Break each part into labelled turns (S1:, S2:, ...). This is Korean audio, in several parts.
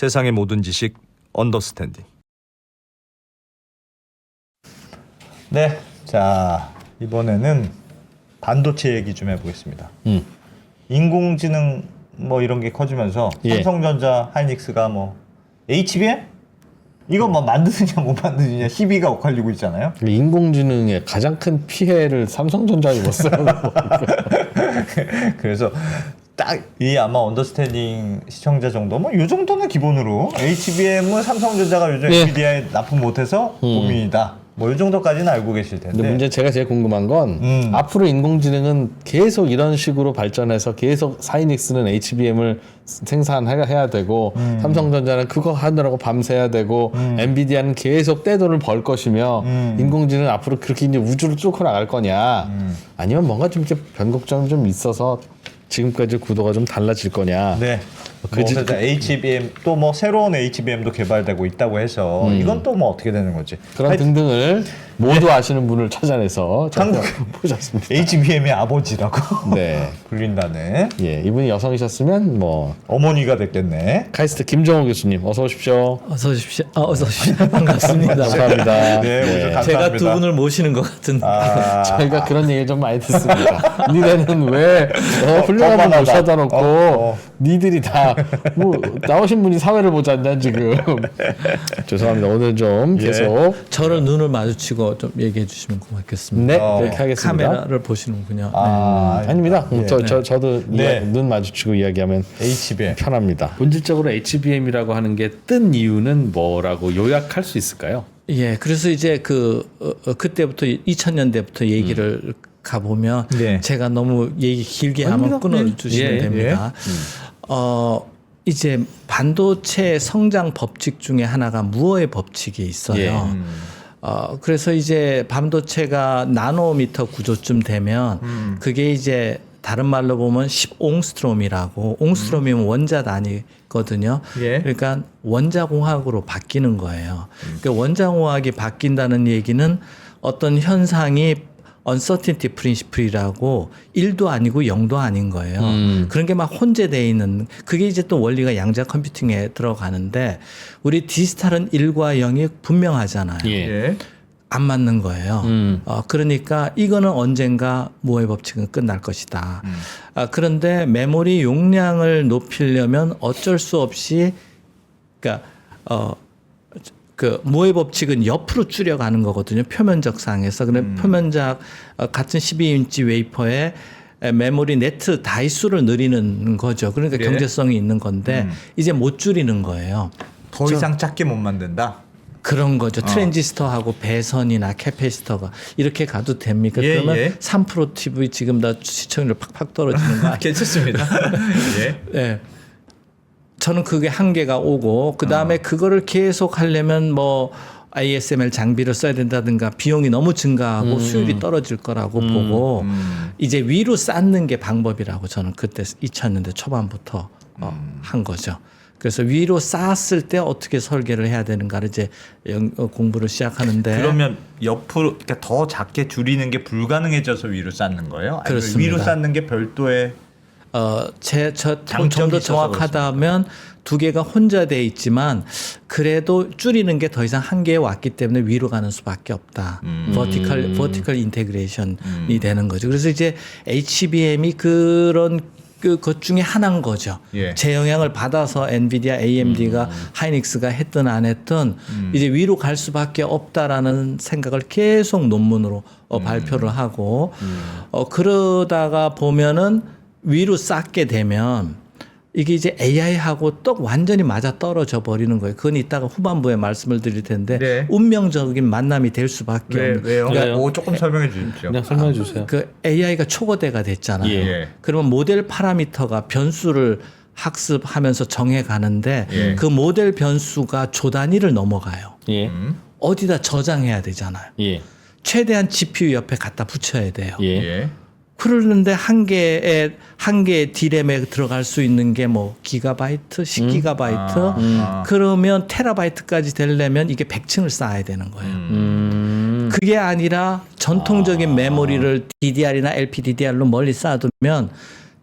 S1: 세상의 모든 지식 언더스탠딩. 네, 자 이번에는 반도체 얘기 좀 해보겠습니다. 인공지능 뭐 이런 게 커지면서 삼성전자, 하이닉스가 뭐 HBM? 이거 뭐 만드느냐 못 만드느냐 시비가 엇갈리고 있잖아요.
S2: 인공지능의 가장 큰 피해를 삼성전자가 입었어요.
S1: 그래서 딱 이 아마 언더스탠딩 시청자 정도면 이 정도는 기본으로 HBM은 삼성전자가 요즘 엔비디아에 납품 못해서 고민이다. 뭐 이 정도까지는 알고 계실 텐데.
S2: 근데 문제 제가 제일 궁금한 건 앞으로 인공지능은 계속 이런 식으로 발전해서 계속 하이닉스는 HBM을 생산해야 되고 삼성전자는 그거 하느라고 밤새야 되고 엔비디아는 계속 떼돈을 벌 것이며 인공지능은 앞으로 그렇게 이제 우주로 뚫고 나갈 거냐 아니면 뭔가 좀 이렇게 변곡점이 좀 있어서 지금까지 구도가 좀 달라질 거냐.
S1: 네. 뭐 HBM 또 뭐 새로운 HBM도 개발되고 있다고 해서 이건 또 뭐 어떻게 되는 거지?
S2: 그런 등등을 모두 아시는 분을 찾아내서
S1: 한국
S2: 보셨습니다.
S1: HBM의 아버지라고
S2: 네.
S1: 불린다네.
S2: 예, 이분이 여성이셨으면 뭐
S1: 어머니가 됐겠네.
S2: 카이스트 김정호 교수님 어서 오십시오.
S3: 어서 오십시오. 어서 오십시오. 반갑습니다.
S2: 감사합니다.
S1: 네, 오셔서 감사합니다.
S3: 제가 두 분을 모시는 것 같은.
S2: 저희가 그런 얘기 좀 많이 듣습니다. 니네는 왜 훌륭한 분
S1: 뻔뻔하다.
S2: 모셔다 놓고 니들이 다 뭐 나오신 분이 사회를 보지 않냐 지금. 죄송합니다. 오늘 좀 계속
S3: 저를 눈을 마주치고 좀 얘기해 주시면 고맙겠습니다.
S2: 네 그렇게 하겠습니다.
S3: 카메라를 보시는군요.
S2: 아닙니다. 저도
S1: 네.
S2: 눈 마주치고 이야기하면
S1: HBM
S2: 편합니다. 본질적으로 HBM이라고 하는 게 뜬 이유는 뭐라고 요약할 수 있을까요?
S3: 예, 그래서 이제 그때부터 2000년대부터 얘기를 가보면
S1: 네.
S3: 제가 너무 얘기 길게 하면 끊어주시면 됩니다. 이제 반도체 성장 법칙 중에 하나가 무어의 법칙이 있어요. 그래서 이제 반도체가 나노미터 구조쯤 되면 그게 이제 다른 말로 보면 10옹스트롬이라고 옹스트롬이면 원자 단위거든요. 그러니까 원자공학으로 바뀌는 거예요. 그러니까 원자공학이 바뀐다는 얘기는 어떤 현상이 uncertainty principle이라고 1도 아니고 0도 아닌 거예요. 그런 게 막 혼재되어 있는 그게 이제 또 원리가 양자 컴퓨팅에 들어가는데 우리 디지털은 1과 0이 분명하잖아요.
S1: 예.
S3: 안 맞는 거예요. 그러니까 이거는 언젠가 무어의 법칙은 끝날 것이다. 그런데 메모리 용량을 높이려면 어쩔 수 없이 그러니까 무어의 법칙은 옆으로 줄여가는 거거든요. 표면적 상에서. 그런데 표면적 같은 12인치 웨이퍼에 메모리 네트 다이수를 늘리는 거죠. 그러니까 경제성이 있는 건데 이제 못 줄이는 거예요.
S1: 더 이상 작게 못 만든다.
S3: 그런 거죠. 트랜지스터하고 배선이나 캐패시터가 이렇게 가도 됩니까? 그러면 3프로 TV 지금 다 시청률 팍팍 떨어지는 거 아니에요?
S1: 괜찮습니다.
S3: 예. 저는 그게 한계가 오고 그다음에 그거를 계속 하려면 뭐 ASML 장비를 써야 된다든가 비용이 너무 증가하고 수율이 떨어질 거라고 보고 이제 위로 쌓는 게 방법이라고 저는 그때 2000년대 초반부터 한 거죠. 그래서 위로 쌓았을 때 어떻게 설계를 해야 되는가를 이제 공부를 시작하는데
S1: 그러면 옆으로 그러니까 더 작게 줄이는 게 불가능해져서 위로 쌓는 거예요?
S3: 그렇습니다.
S1: 위로 쌓는 게 별도의
S3: 좀 더 정확하다면 두 개가 혼자돼 있지만 그래도 줄이는 게 더 이상 한계에 왔기 때문에 위로 가는 수밖에 없다. vertical integration이 되는 거죠. 그래서 이제 HBM이 그런 것 중에 하나인 거죠. 제 영향을 받아서 엔비디아, AMD가 하이닉스가 했든 안 했든 이제 위로 갈 수밖에 없다라는 생각을 계속 논문으로 발표를 하고 그러다가 보면은 위로 쌓게 되면 이게 이제 AI하고 또 완전히 맞아 떨어져 버리는 거예요. 그건 이따가 후반부에 말씀을 드릴 텐데 운명적인 만남이 될 수밖에 없는.
S1: 왜요? 그러니까 조금 설명해 주십시오.
S2: 그냥 설명해 주세요.
S3: 그 AI가 초거대가 됐잖아요. 그러면 모델 파라미터가 변수를 학습하면서 정해 가는데 그 모델 변수가 조 단위를 넘어가요. 어디다 저장해야 되잖아요. 최대한 GPU 옆에 갖다 붙여야 돼요. 그러는데 한 개의 디램에 들어갈 수 있는 게 뭐 기가바이트, 10기가바이트 그러면 테라바이트까지 되려면 이게 100층을 쌓아야 되는 거예요. 그게 아니라 전통적인 메모리를 DDR이나 LPDDR로 멀리 쌓아두면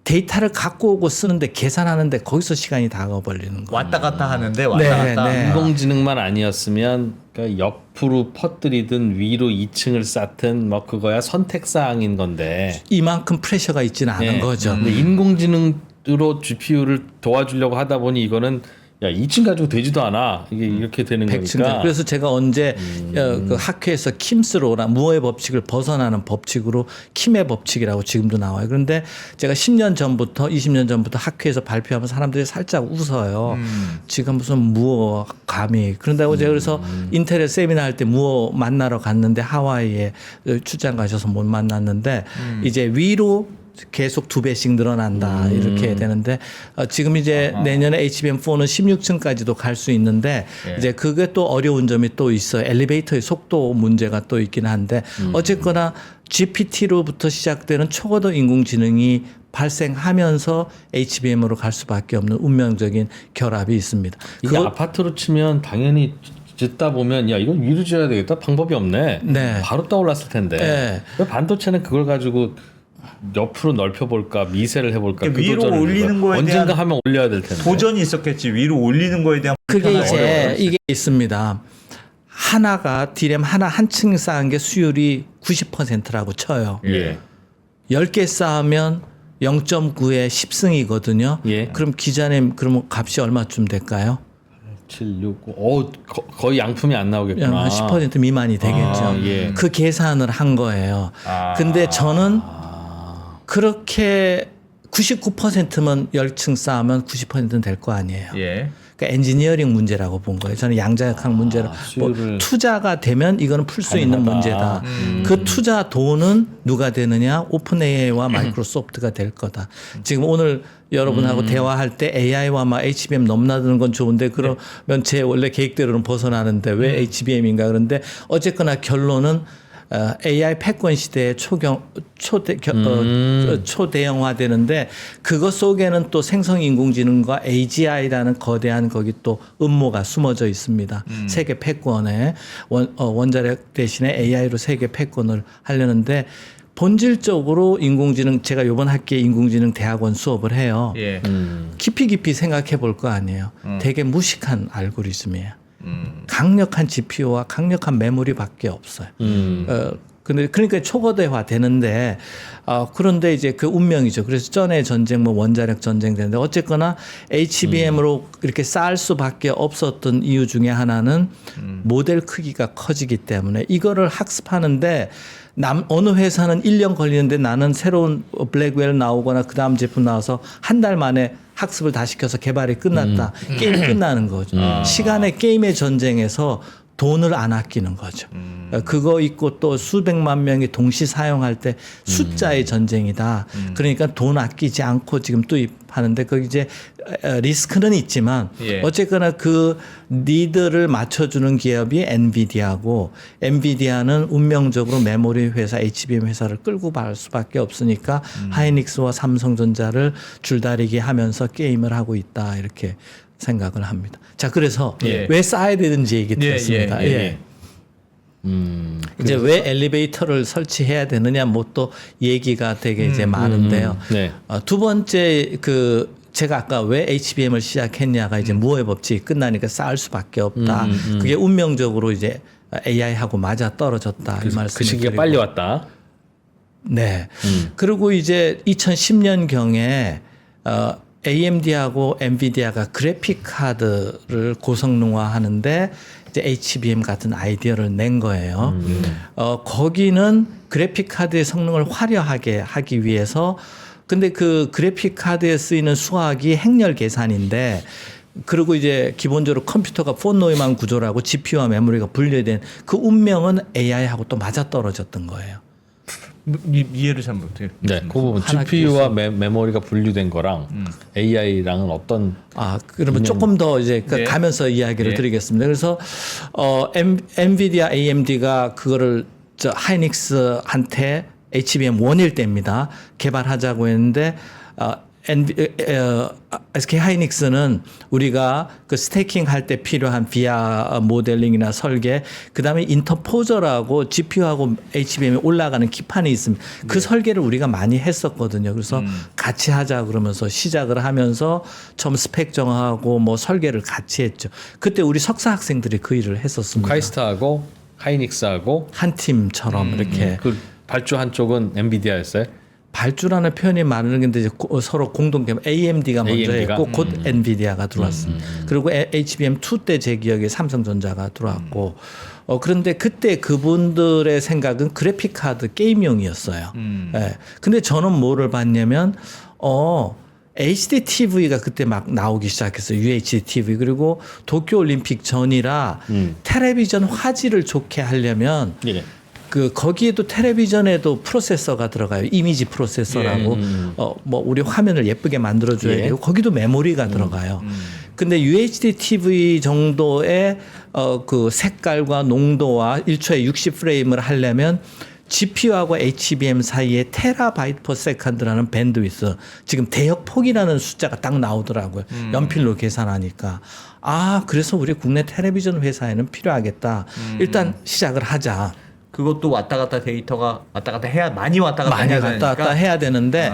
S3: 데이터를 갖고 오고 쓰는데 계산하는데 거기서 시간이 다 가버리는 거예요.
S1: 왔다 갔다 하는데 왔다 갔다.
S3: 네.
S2: 인공지능만 아니었으면 그러니까 옆으로 퍼뜨리든 위로 2층을 쌓든 뭐 그거야 선택 사항인 건데
S3: 이만큼 프레셔가 있지는 않은 거죠.
S2: 근데 인공지능으로 GPU를 도와주려고 하다 보니 이거는 야 2층 가지고 되지도 않아 이게 이렇게 되는 거니까.
S3: 그래서 제가 언제 그 학회에서 킴스로나 무어의 법칙을 벗어나는 법칙으로 킴의 법칙이라고 지금도 나와요. 그런데 제가 10년 전부터 20년 전부터 학회에서 발표하면 사람들이 살짝 웃어요. 지금 무슨 무어 감히 그런다고 제가 그래서 인텔에 세미나 할 때 무어 만나러 갔는데 하와이에 출장 가셔서 못 만났는데 이제 위로 계속 2배씩 늘어난다 이렇게 되는데 지금 이제 내년에 HBM4는 16층까지도 갈 수 있는데 이제 그게 또 어려운 점이 또 있어요. 엘리베이터의 속도 문제가 또 있긴 한데 어쨌거나 GPT로부터 시작되는 초고도 인공지능이 발생하면서 HBM으로 갈 수밖에 없는 운명적인 결합이 있습니다.
S2: 이게 아파트로 치면 당연히 짓다 보면 야 이건 위로 지어야 되겠다 방법이 없네.
S3: 네.
S2: 바로 떠올랐을 텐데
S3: 네.
S2: 왜 반도체는 그걸 가지고 옆으로 넓혀볼까 미세를 해볼까
S1: 그러니까
S2: 그
S1: 위로
S2: 도전을
S1: 올리는 거에
S2: 언젠가
S1: 대한
S2: 하면 올려야 될 텐데
S1: 도전이 있었겠지. 위로 올리는 거에 대한
S3: 그게
S1: 불편함이
S3: 이제
S1: 어려워요.
S3: 이게 있습니다. 하나가 디램 하나 한 층 쌓은 게 수율이 90%라고 쳐요.
S2: 예.
S3: 10개 쌓으면 0.9에 10승이거든요.
S2: 예.
S3: 그럼 기자님 그러면 값이 얼마쯤 될까요?
S2: 7, 6, 9. 거의 양품이 안 나오겠구나.
S3: 한 10% 미만이 되겠죠.
S2: 아, 예.
S3: 그 계산을 한 거예요. 근데 저는 그렇게 99%면 10층 쌓으면 90%는 될 거 아니에요.
S1: 예.
S3: 그러니까 엔지니어링 문제라고 본 거예요. 저는 양자역학 문제로 뭐
S2: 수요를
S3: 투자가 되면 이거는 풀 수 있는 문제다. 그 투자 돈은 누가 되느냐? 오픈 AI와 마이크로소프트가 될 거다. 지금 오늘 여러분하고 대화할 때 AI와 막 HBM 넘나드는 건 좋은데 그러면 제 원래 계획대로는 벗어나는데 왜 HBM인가? 그런데 어쨌거나 결론은 AI 패권 시대의 초대형화되는데 그것 속에는 또 생성 인공지능과 AGI라는 거대한 거기 또 음모가 숨어져 있습니다. 세계 패권에 원자력 대신에 AI로 세계 패권을 하려는데 본질적으로 인공지능 제가 이번 학기에 인공지능 대학원 수업을 해요.
S1: 예.
S3: 깊이 생각해 볼 거 아니에요. 되게 무식한 알고리즘이에요. 강력한 GPU와 강력한 메모리밖에 없어요. 근데 그러니까 초거대화 되는데 그런데 이제 그 운명이죠. 그래서 전에 전쟁 뭐 원자력 전쟁 되는데 어쨌거나 HBM으로 이렇게 쌓을 수밖에 없었던 이유 중에 하나는 모델 크기가 커지기 때문에 이거를 학습하는데 어느 회사는 1년 걸리는데 나는 새로운 블랙웰 나오거나 그 다음 제품 나와서 한 달 만에 학습을 다 시켜서 개발이 끝났다. 게임이 끝나는 거죠. 시간의 게임의 전쟁에서 돈을 안 아끼는 거죠. 그거 있고 또 수백만 명이 동시 사용할 때 숫자의 전쟁이다. 그러니까 돈 아끼지 않고 지금 투입하는데 거기 이제 리스크는 있지만
S1: 예.
S3: 어쨌거나 그 니드를 맞춰주는 기업이 엔비디아고 엔비디아는 운명적으로 메모리 회사 HBM 회사를 끌고 갈 수밖에 없으니까 하이닉스와 삼성전자를 줄다리기 하면서 게임을 하고 있다 이렇게 생각을 합니다. 자, 그래서 왜 쌓아야 되는지 얘기 드렸습니다. 이제 왜 엘리베이터를 설치해야 되느냐 뭐 또 얘기가 되게 이제 많은데요.
S2: 네.
S3: 두 번째 제가 아까 왜 HBM을 시작했냐가 이제 무어의 법칙이 끝나니까 쌓을 수밖에 없다. 그게 운명적으로 이제 AI하고 맞아 떨어졌다. 이 말씀.
S2: 그 시기가 빨리 왔다.
S3: 네. 그리고 이제 2010년 경에 AMD하고 엔비디아가 그래픽 카드를 고성능화하는데 이제 HBM 같은 아이디어를 낸 거예요. 거기는 그래픽 카드의 성능을 화려하게 하기 위해서 근데 그 그래픽 카드에 쓰이는 수학이 행렬 계산인데 그리고 이제 기본적으로 컴퓨터가 폰 노이만 구조라고 GPU와 메모리가 분리된 그 운명은 AI하고 또 맞아떨어졌던 거예요.
S1: 이해를 잘 못해요.
S2: 네, 그 부분 GPU와 메모리가 분리된 거랑 AI랑은 어떤
S3: 그러면 조금 더 이제 가면서 이야기를 드리겠습니다. 그래서 엔비디아, AMD가 그거를 하이닉스한테 HBM 1일 때입니다. 개발하자고 했는데 SK 하이닉스는 우리가 그 스테이킹 할 때 필요한 비아 모델링이나 설계, 그다음에 인터포저라고 GPU하고 HBM이 올라가는 기판이 있습니다. 그 설계를 우리가 많이 했었거든요. 그래서 같이 하자 그러면서 시작을 하면서 처음 스펙 정하고 뭐 설계를 같이 했죠. 그때 우리 석사 학생들이 그 일을 했었습니다.
S2: 카이스트하고 하이닉스하고
S3: 한 팀처럼 이렇게.
S2: 그 발주 한쪽은 엔비디아였어요?
S3: 발주라는 표현이 많은 건데 이제 서로 공동 개발 AMD가 먼저
S2: AMD 가?
S3: 했고 곧 엔비디아가 들어왔습니다. 그리고 HBM2 때 제 기억에 삼성전자가 들어왔고 그런데 그때 그분들의 생각은 그래픽 카드 게임용이었어요. 예. 근데 저는 뭐를 봤냐면 HD TV가 그때 막 나오기 시작했어요. UHD TV. 그리고 도쿄 올림픽 전이라 텔레비전 화질을 좋게 하려면
S2: 예.
S3: 그 거기에도 텔레비전에도 프로세서가 들어가요. 이미지 프로세서라고 뭐 우리 화면을 예쁘게 만들어 줘야 되고 거기도 메모리가 들어가요. 근데 UHD TV 정도의 그 색깔과 농도와 1초에 60프레임을 하려면 GPU하고 HBM 사이에 테라바이트 퍼 세컨드라는 밴드위스, 지금 대역폭이라는 숫자가 딱 나오더라고요. 연필로 계산하니까. 그래서 우리 국내 텔레비전 회사에는 필요하겠다. 일단 시작을 하자.
S1: 그것도 왔다 갔다 데이터가 왔다 갔다 해야 많이 왔다 갔다
S3: 많이
S1: 해야
S3: 갔다
S1: 되니까.
S3: 갔다 해야 되는데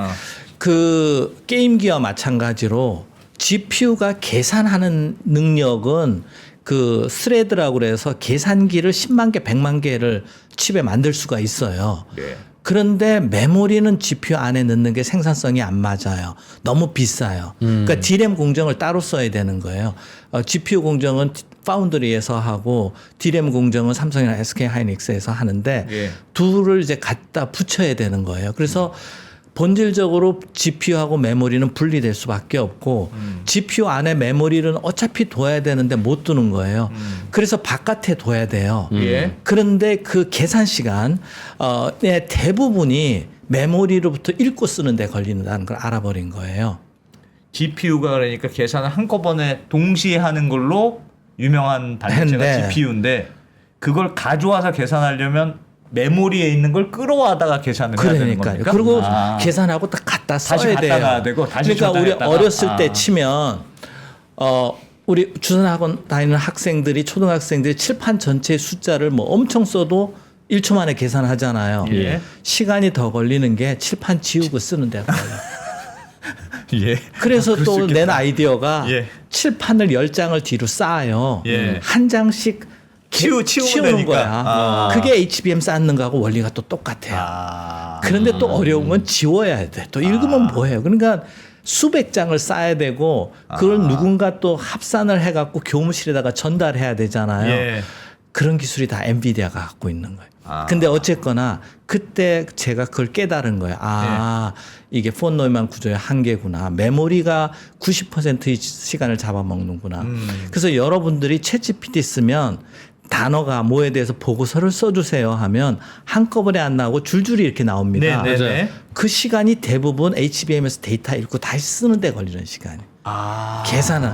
S3: 그 게임기와 마찬가지로 GPU가 계산하는 능력은 그 스레드라고 그래서 계산기를 10만 개, 100만 개를 칩에 만들 수가 있어요.
S1: 네.
S3: 그런데 메모리는 GPU 안에 넣는 게 생산성이 안 맞아요. 너무 비싸요. 그러니까 D램 공정을 따로 써야 되는 거예요. GPU 공정은 파운드리에서 하고 D램 공정은 삼성이나 SK 하이닉스에서 하는데
S1: 예.
S3: 둘을 이제 갖다 붙여야 되는 거예요. 그래서 본질적으로 GPU하고 메모리는 분리될 수밖에 없고 GPU 안에 메모리는 어차피 둬야 되는데 못 두는 거예요. 그래서 바깥에 둬야 돼요.
S1: 예.
S3: 그런데 그 계산 시간 대부분이 메모리로부터 읽고 쓰는 데 걸린다는 걸 알아버린 거예요.
S1: GPU가 그러니까 계산을 한꺼번에 동시에 하는 걸로 유명한 반도체가
S3: 했는데
S1: GPU인데 그걸 가져와서 계산하려면 메모리에 있는 걸 끌어와다가 계산을 해야 되는
S3: 그러니까요.
S1: 겁니까?
S3: 그리고
S1: 아.
S3: 계산하고 딱 갖다
S1: 다시
S3: 써야
S1: 갖다
S3: 돼요.
S1: 놔야 되고 다시
S3: 그러니까 우리
S1: 줬다가
S3: 어렸을 때
S1: 아.
S3: 치면 우리 주선학원 다니는 학생들이 초등학생들이 칠판 전체 숫자를 뭐 엄청 써도 1초 만에 계산하잖아요.
S1: 예.
S3: 시간이 더 걸리는 게 칠판 지우고 쓰는 데가 걸려요.
S1: 예.
S3: 그래서
S1: 그럴 수
S3: 또
S1: 있겠다.
S3: 낸 아이디어가
S1: 예.
S3: 칠판을 10장을 뒤로 쌓아요.
S1: 예.
S3: 한 장씩
S1: 치우면
S3: 치우는
S1: 되니까.
S3: 거야.
S1: 아.
S3: 그게 HBM 쌓는 거하고 원리가 또 똑같아요. 그런데 또 어려운 건 지워야 돼. 또 읽으면 뭐해요. 그러니까 수백 장을 쌓아야 되고 그걸 누군가 또 합산을 해갖고 교무실에다가 전달해야 되잖아요.
S1: 예.
S3: 그런 기술이 다 엔비디아가 갖고 있는 거예요. 근데 어쨌거나 그때 제가 그걸 깨달은 거예요. 이게 폰 노이만 구조의 한계구나. 메모리가 90%의 시간을 잡아먹는구나. 그래서 여러분들이 챗GPT 쓰면 단어가 뭐에 대해서 보고서를 써주세요 하면 한꺼번에 안 나오고 줄줄이 이렇게 나옵니다.
S1: 네, 네, 네.
S3: 그 시간이 대부분 HBM에서 데이터 읽고 다시 쓰는 데 걸리는 시간이. 계산은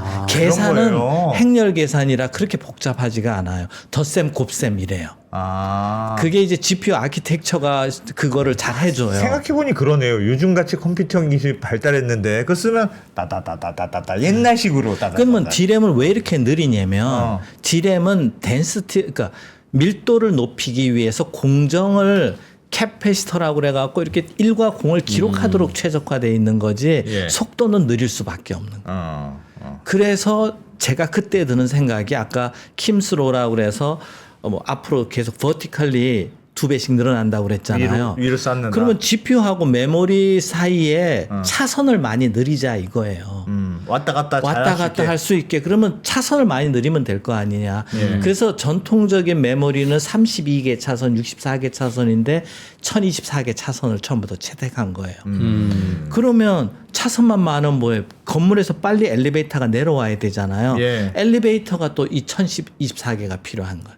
S1: 거예요.
S3: 행렬 계산이라 그렇게 복잡하지가 않아요. 덧셈 곱셈 이래요. 그게 이제 GPU 아키텍처가 그거를 잘 해줘요.
S1: 생각해보니 그러네요. 요즘같이 컴퓨팅 기술이 발달했는데 그거 쓰면 따다다다다다다 옛날식으로 따다다다.
S3: 그러면 D램은 왜 이렇게 느리냐면 D램은 그러니까 밀도를 높이기 위해서 공정을 캐패시터라고 그래갖고 이렇게 1과 0을 기록하도록 최적화되어 있는 거지
S1: 예.
S3: 속도는 느릴 수밖에 없는 거예요. 그래서 제가 그때 드는 생각이 아까 킴스로라고 그래서 뭐 앞으로 계속 버티컬리 2배씩 늘어난다고 그랬잖아요.
S1: 위로 쌓는다.
S3: 그러면 GPU하고 메모리 사이에 차선을 많이 늘리자 이거예요.
S1: 왔다 갔다
S3: 할 수 있게 그러면 차선을 많이 늘리면 될 거 아니냐. 그래서 전통적인 메모리는 32개 차선, 64개 차선인데 1024개 차선을 처음부터 채택한 거예요. 그러면 차선만 많으면 뭐예요? 건물에서 빨리 엘리베이터가 내려와야 되잖아요.
S1: 예.
S3: 엘리베이터가 또 2024개가 필요한 거예요.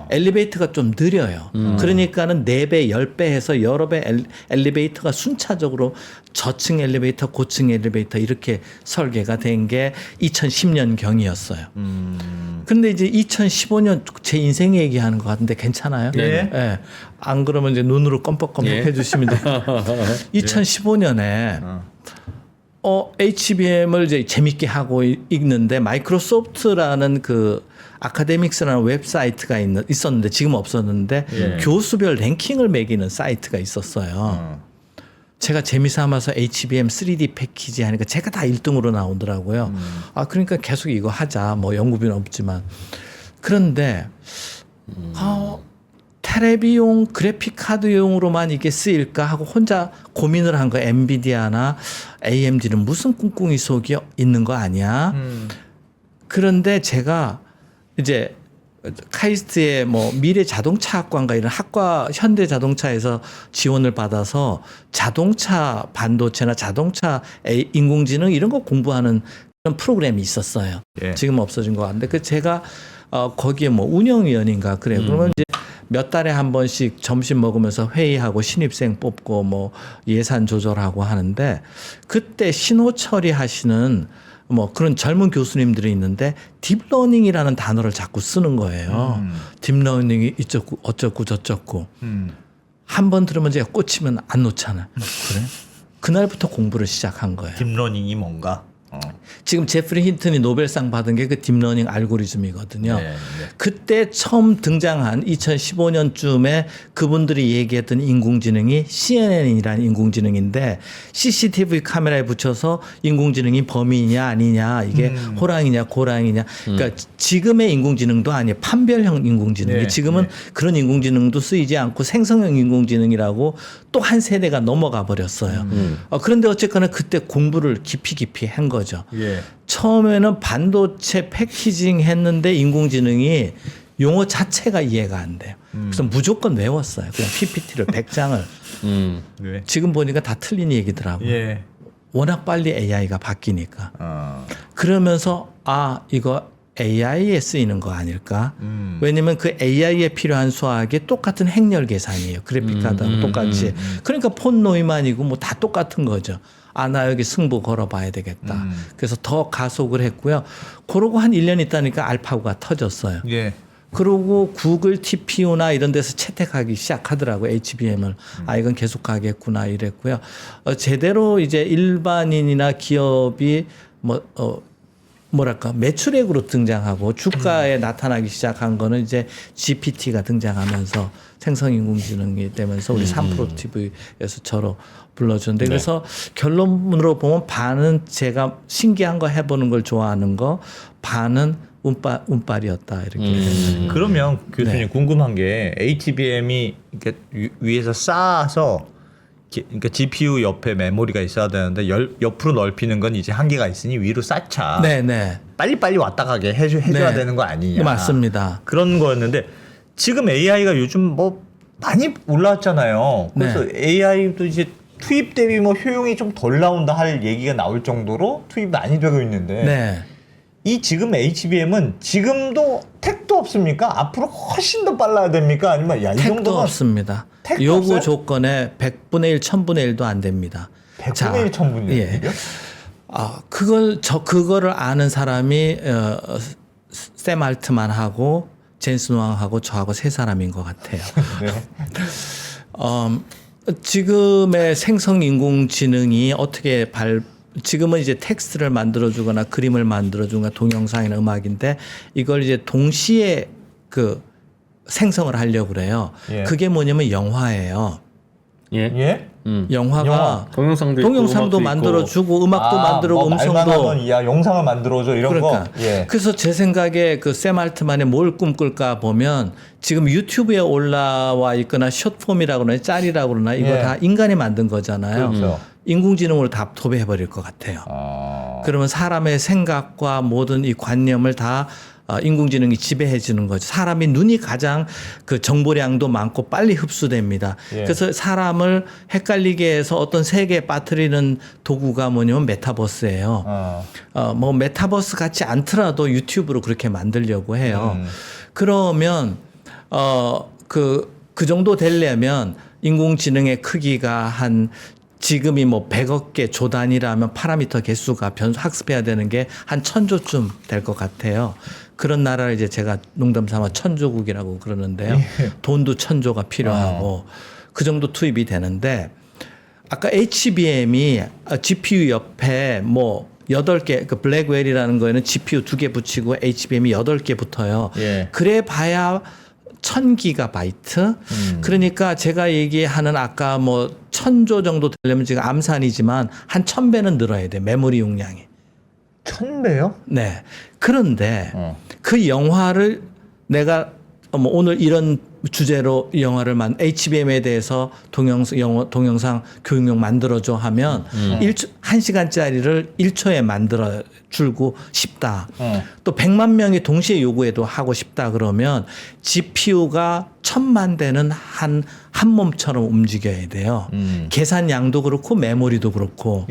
S3: 엘리베이터가 좀 느려요. 그러니까는 4배, 10배 해서 여러 배 엘리베이터가 순차적으로 저층 엘리베이터, 고층 엘리베이터 이렇게 설계가 된 게 2010년 경이었어요. 근데 이제 2015년 제 인생 얘기하는 것 같은데 괜찮아요?
S1: 네.
S3: 예. 안 그러면 이제 눈으로 껌뻑껌뻑 해주시면 돼요. 2015년에 HBM을 이제 재밌게 하고 읽는데 마이크로소프트라는 그 아카데믹스라는 웹사이트가 있었는데 지금 없었는데 교수별 랭킹을 매기는 사이트가 있었어요. 제가 재미삼아서 HBM 3D 패키지 하니까 제가 다 1등으로 나오더라고요. 그러니까 계속 이거 하자. 뭐 연구비는 없지만. 그런데 테레비용 그래픽 카드용으로만 이게 쓰일까 하고 혼자 고민을 한 거. 엔비디아나 AMD는 무슨 꿍꿍이 속이 있는 거 아니야? 그런데 제가 이제 카이스트의 뭐 미래 자동차학과인가 이런 학과 현대 자동차에서 지원을 받아서 자동차 반도체나 자동차 인공지능 이런 거 공부하는 그런 프로그램이 있었어요.
S1: 예.
S3: 지금 없어진 것 같은데 그 제가 거기에 뭐 운영위원인가 그래요. 그러면 이제 몇 달에 한 번씩 점심 먹으면서 회의하고 신입생 뽑고 뭐 예산 조절하고 하는데 그때 신호 처리하시는 뭐 그런 젊은 교수님들이 있는데 딥러닝이라는 단어를 자꾸 쓰는 거예요. 딥러닝이 이쪽고 어쩌고 저쩌고. 한 번 들으면 제가 꽂히면 안 놓잖아요. 그래? 그날부터 공부를 시작한 거예요.
S1: 딥러닝이 뭔가?
S3: 지금 제프리 힌튼이 노벨상 받은 게 그 딥러닝 알고리즘이거든요.
S1: 네, 네.
S3: 그때 처음 등장한 2015년쯤에 그분들이 얘기했던 인공지능이 CNN이라는 인공지능인데 CCTV 카메라에 붙여서 인공지능이 범인이냐 아니냐 이게 호랑이냐 고랑이냐 그러니까 지금의 인공지능도 아니에요. 판별형 인공지능이
S1: 네,
S3: 지금은
S1: 네.
S3: 그런 인공지능도 쓰이지 않고 생성형 인공지능이라고 또 한 세대가 넘어가 버렸어요. 그런데 어쨌거나 그때 공부를 깊이 한 거죠.
S1: 예.
S3: 처음에는 반도체 패키징 했는데 인공지능이 용어 자체가 이해가 안 돼요. 그래서 무조건 외웠어요. 그냥 PPT를 100장을.
S1: 네.
S3: 지금 보니까 다 틀린 얘기더라고요.
S1: 예.
S3: 워낙 빨리 AI가 바뀌니까. 그러면서 이거 AI에 쓰이는 거 아닐까? 왜냐면 그 AI에 필요한 수학이 똑같은 행렬 계산이에요. 그래픽카드하고 똑같이. 그러니까 폰 노이만이고 뭐 다 똑같은 거죠. 나 여기 승부 걸어봐야 되겠다. 그래서 더 가속을 했고요. 그러고 한 1년 있다니까 알파고가 터졌어요.
S1: 예.
S3: 그러고 구글 TPU나 이런 데서 채택하기 시작하더라고요. HBM을. 이건 계속 가겠구나 이랬고요. 제대로 이제 일반인이나 기업이 뭐랄까 매출액으로 등장하고 주가에 나타나기 시작한 거는 이제 GPT가 등장하면서 생성인공지능이 되면서 우리 3프로TV에서 저로 불러주는데 그래서 결론으로 보면 반은 제가 신기한 거 해보는 걸 좋아하는 거 반은 운빨이었다 이렇게.
S1: 그러면 교수님
S3: 네.
S1: 궁금한 게 HBM이 이렇게 위에서 쌓아서 그러니까 GPU 옆에 메모리가 있어야 되는데 옆으로 넓히는 건 이제 한계가 있으니 위로 쌓자.
S3: 네네.
S1: 빨리빨리 왔다 가게 해줘야
S3: 네.
S1: 되는 거 아니냐.
S3: 맞습니다.
S1: 그런 거였는데 지금 AI가 요즘 뭐 많이 올라왔잖아요. 그래서 AI도 이제 투입 대비 뭐 효용이 좀 덜 나온다 할 얘기가 나올 정도로 투입 많이 되고 있는데
S3: 네.
S1: 이 지금 HBM은 지금도 택도 없습니까? 앞으로 훨씬 더 빨라야 됩니까? 아니면 이
S3: 택도
S1: 정도면
S3: 없습니다.
S1: 택도
S3: 요구
S1: 없어요?
S3: 조건에 100분의 1, 1000분의 1도 안 됩니다.
S1: 100분의 1, 1000분의 1이요?
S3: 예. 그거를 아는 사람이 샘 알트만하고 젠슨 왕하고 저하고 세 사람인 것 같아요.
S1: 네.
S3: 지금의 생성 인공지능이 어떻게 지금은 이제 텍스트를 만들어주거나 그림을 만들어주거나 동영상이나 음악인데 이걸 이제 동시에 그 생성을 하려고 그래요.
S1: 예.
S3: 그게 뭐냐면 영화예요.
S1: 예?
S3: 영화가
S1: 영화.
S2: 동영상도
S3: 동영상도 만들어주고 음악도 만들고
S1: 말만
S3: 음성도
S1: 하던 이야 영상을 만들어줘 이런
S3: 그러니까
S1: 거. 예.
S3: 그래서 제 생각에 그 샘 알트만이 뭘 꿈꿀까 보면 지금 유튜브에 올라와 있거나 숏폼이라고 그러나 짤이라고 그러나 이거
S1: 예.
S3: 다 인간이 만든 거잖아요.
S1: 그렇죠.
S3: 인공지능으로 다 도배해버릴 것 같아요. 그러면 사람의 생각과 모든 이 관념을 다 인공지능이 지배해 주는 거죠. 사람이 눈이 가장 그 정보량도 많고 빨리 흡수됩니다.
S1: 예.
S3: 그래서 사람을 헷갈리게 해서 어떤 세계에 빠뜨리는 도구가 뭐냐면 메타버스예요. 뭐 메타버스 같지 않더라도 유튜브로 그렇게 만들려고 해요. 그러면 그 정도 되려면 인공지능의 크기가 한 지금이 뭐 100억 개 조 단위라면 파라미터 개수가 학습해야 되는 게 한 1000조쯤 될 것 같아요. 그런 나라를 이제 제가 농담 삼아 천조국이라고 그러는데요. 돈도 1000조가 필요하고 그 정도 투입이 되는데 아까 HBM이 GPU 옆에 뭐 8개, 그 블랙웰이라는 거에는 GPU 2개 붙이고 HBM이 8개 붙어요.
S2: 예.
S3: 그래 봐야 1000기가바이트. 그러니까 제가 얘기하는 아까 뭐 1000조 정도 되려면 지금 암산이지만 한 1000배는 늘어야 돼. 메모리 용량이.
S1: 1000배요?
S3: 네. 그런데 그 영화를 내가 뭐 오늘 이런 주제로 영화를 HBM에 대해서 동영상 교육용 만들어줘 하면 1시간짜리를 1초에 만들어 줄고 싶다. 또 100만 명이 동시에 요구해도 하고 싶다 그러면 GPU가 1000만 대는 한 몸처럼 움직여야 돼요. 계산 양도 그렇고 메모리도 그렇고.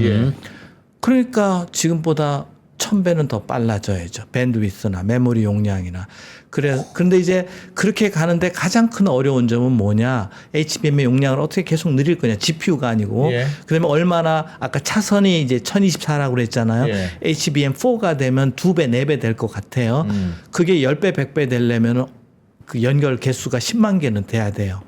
S3: 그러니까 지금보다 1000배는 더 빨라져야죠. 밴드위스나 메모리 용량이나. 그런데 이제 그렇게 가는데 가장 큰 어려운 점은 뭐냐. HBM의 용량을 어떻게 계속 늘릴 거냐. GPU가 아니고.
S2: 예.
S3: 그다음에 얼마나 아까 차선이 이제 1024라고 그랬잖아요.
S2: 예.
S3: HBM4가 되면 2배, 4배 될 것 같아요. 그게 10배, 100배 되려면 그 연결 개수가 10만 개는 돼야 돼요.